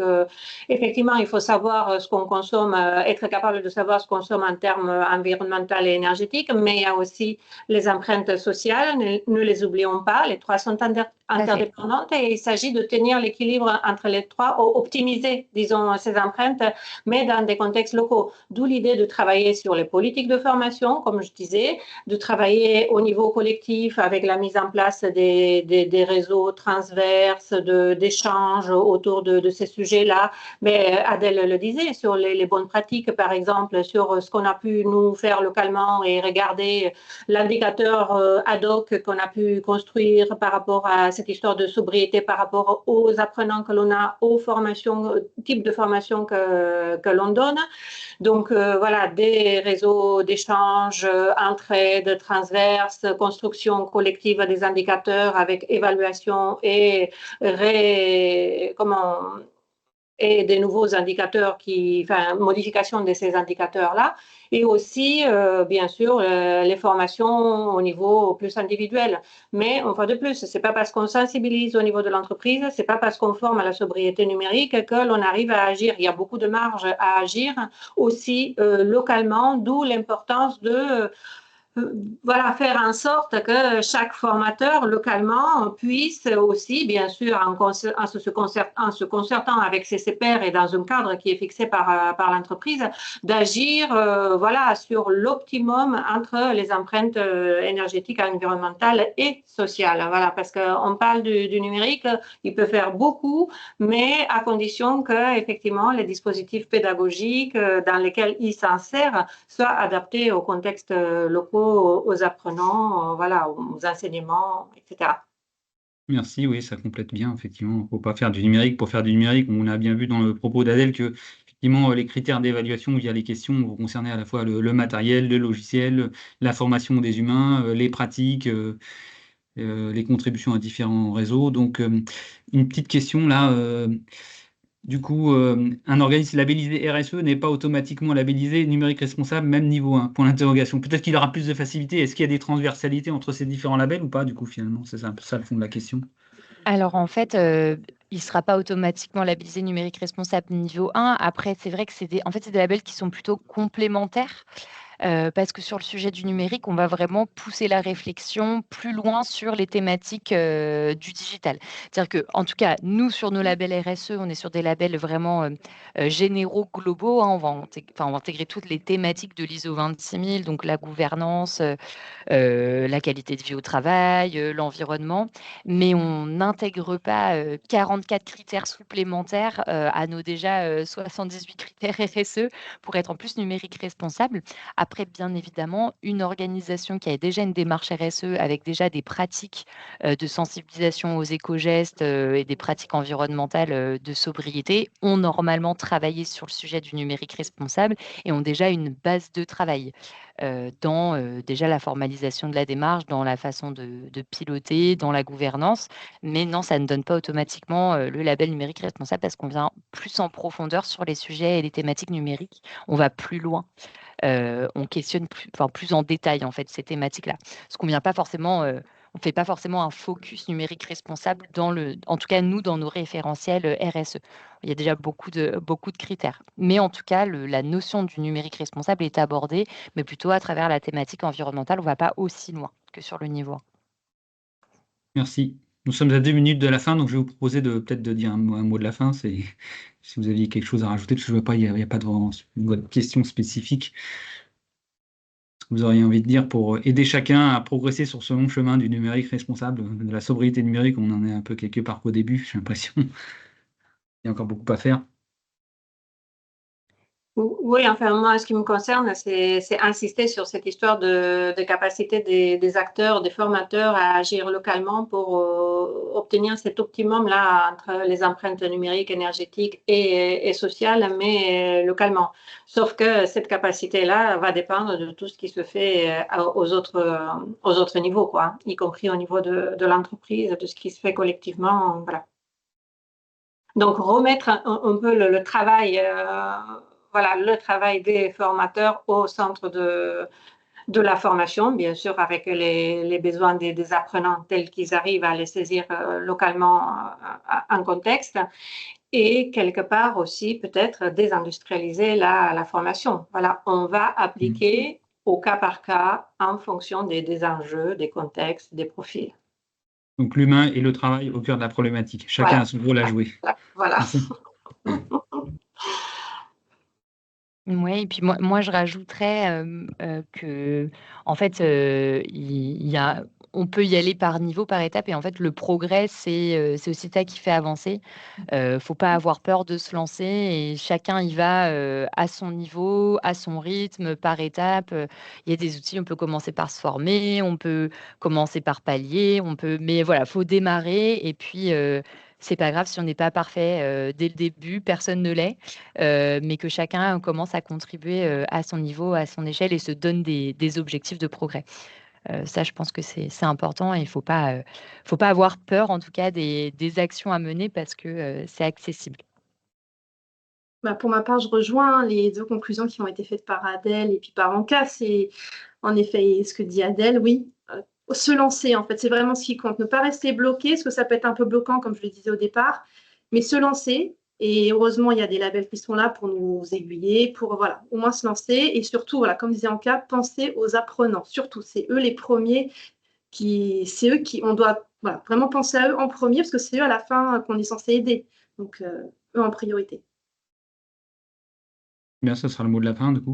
S3: effectivement, il faut savoir ce qu'on consomme, être capable de savoir ce qu'on consomme en termes environnementaux et énergétiques, mais il y a aussi les empreintes sociales. Ne les oublions pas. Les 3 sont
S4: Tout à fait.
S3: interdépendantes et il s'agit de tenir l'équilibre entre les 3, optimiser, disons, ces empreintes, mais dans des contextes locaux. D'où l'idée de travailler sur les politiques de formation, comme je disais, de travailler au niveau collectif avec la mise en place des réseaux transverses, d'échanges autour de ces sujets-là. Mais Adèle le disait, sur les bonnes pratiques, par exemple, sur ce qu'on a pu nous faire localement et regarder l'indicateur ad hoc qu'on a pu construire par rapport à cette histoire de sobriété, par rapport aux apprenants que l'on a, aux formations, types de formations que l'on donne. Donc voilà, des réseaux d'échange, entraide, transverse, construction collective des indicateurs avec évaluation et et des nouveaux indicateurs modification de ces indicateurs-là, et aussi, bien sûr, les formations au niveau plus individuel. Mais une fois de plus, c'est pas parce qu'on sensibilise au niveau de l'entreprise, c'est pas parce qu'on forme à la sobriété numérique que l'on arrive à agir. Il y a beaucoup de marge à agir aussi localement, d'où l'importance de faire en sorte que chaque formateur localement puisse aussi, bien sûr, en se concertant avec ses pairs et dans un cadre qui est fixé par l'entreprise, d'agir sur l'optimum entre les empreintes énergétiques, environnementales et sociales. Voilà, parce qu'on parle du numérique, il peut faire beaucoup, mais à condition que, effectivement, les dispositifs pédagogiques dans lesquels il s'en sert soient adaptés au contexte locaux, aux apprenants, aux enseignements, etc.
S1: Merci, oui, ça complète bien, effectivement. Il ne faut pas faire du numérique pour faire du numérique. On a bien vu dans le propos d'Adèle que, effectivement, les critères d'évaluation via les questions vont concerner à la fois le matériel, le logiciel, la formation des humains, les pratiques, les contributions à différents réseaux. Donc, une petite question là. Du coup, un organisme labellisé RSE n'est pas automatiquement labellisé numérique responsable, même niveau 1, point d'interrogation. Peut-être qu'il aura plus de facilité. Est-ce qu'il y a des transversalités entre ces différents labels ou pas, du coup, finalement? C'est un peu ça le fond de la question.
S4: Alors en fait, il ne sera pas automatiquement labellisé numérique responsable niveau 1. Après, c'est vrai que c'est des labels qui sont plutôt complémentaires. Parce que sur le sujet du numérique, on va vraiment pousser la réflexion plus loin sur les thématiques, du digital. C'est-à-dire qu'en tout cas, nous, sur nos labels RSE, on est sur des labels vraiment, généraux, globaux, hein. On va intégrer toutes les thématiques de l'ISO 26000, donc la gouvernance, la qualité de vie au travail, l'environnement, mais on n'intègre pas 44 critères supplémentaires à nos déjà 78 critères RSE pour être en plus numérique responsable. Après, bien évidemment, une organisation qui a déjà une démarche RSE avec déjà des pratiques de sensibilisation aux éco-gestes et des pratiques environnementales de sobriété ont normalement travaillé sur le sujet du numérique responsable et ont déjà une base de travail dans déjà la formalisation de la démarche, dans la façon de piloter, dans la gouvernance. Mais non, ça ne donne pas automatiquement le label numérique responsable parce qu'on vient plus en profondeur sur les sujets et les thématiques numériques. On va plus loin. On questionne plus en détail en fait ces thématiques-là. Parce qu'on vient pas forcément, on fait pas forcément un focus numérique responsable en tout cas nous dans nos référentiels RSE. Il y a déjà beaucoup de critères. Mais en tout cas, la notion du numérique responsable est abordée, mais plutôt à travers la thématique environnementale. On ne va pas aussi loin que sur le niveau 1.
S1: Merci. Nous sommes à 2 minutes de la fin, donc je vais vous proposer peut-être de dire un mot de la fin. Si vous aviez quelque chose à rajouter, parce que je ne vois pas, il n'y a pas de question spécifique. Vous auriez envie de dire pour aider chacun à progresser sur ce long chemin du numérique responsable, de la sobriété numérique, on en est un peu quelque part qu'au début, j'ai l'impression. Il y a encore beaucoup à faire.
S3: Oui, enfin, moi, ce qui me concerne, c'est insister sur cette histoire de capacité des acteurs, des formateurs à agir localement pour obtenir cet optimum-là entre les empreintes numériques, énergétiques et sociales, mais localement. Sauf que cette capacité-là va dépendre de tout ce qui se fait aux autres niveaux, quoi, y compris au niveau de l'entreprise, de ce qui se fait collectivement. Voilà. Donc, remettre un peu le travail, le travail des formateurs au centre de la formation, bien sûr, avec les besoins des apprenants tels qu'ils arrivent à les saisir localement en contexte, et quelque part aussi peut-être désindustrialiser la formation. Voilà, on va appliquer au cas par cas en fonction des enjeux, des contextes, des profils.
S1: Donc l'humain et le travail au cœur de la problématique. Chacun a son rôle à jouer.
S3: Voilà.
S4: Oui, et puis moi je rajouterais, que en fait, on peut y aller par niveau, par étape et en fait le progrès c'est aussi ça qui fait avancer. Faut pas avoir peur de se lancer et chacun y va, à son niveau, à son rythme, par étape. Il y a des outils, on peut commencer par se former, on peut commencer par palier, mais voilà, faut démarrer et puis, c'est pas grave si on n'est pas parfait, dès le début, personne ne l'est, mais que chacun commence à contribuer, à son niveau, à son échelle et se donne des objectifs de progrès. Ça, je pense que c'est important et il faut pas avoir peur en tout cas des actions à mener parce que, c'est accessible.
S2: Pour ma part, je rejoins les deux conclusions qui ont été faites par Adèle et puis par Anka. C'est en effet ce que dit Adèle, oui. Se lancer, en fait, c'est vraiment ce qui compte. Ne pas rester bloqué, parce que ça peut être un peu bloquant, comme je le disais au départ, mais se lancer. Et heureusement, il y a des labels qui sont là pour nous aiguiller, pour voilà, au moins se lancer. Et surtout, voilà, comme disait Anka, penser aux apprenants. Surtout, c'est eux les premiers c'est eux qui, on doit voilà, vraiment penser à eux en premier, parce que c'est eux à la fin qu'on est censé aider. Donc, eux en priorité.
S1: Bien, ça sera le mot de la fin, du coup.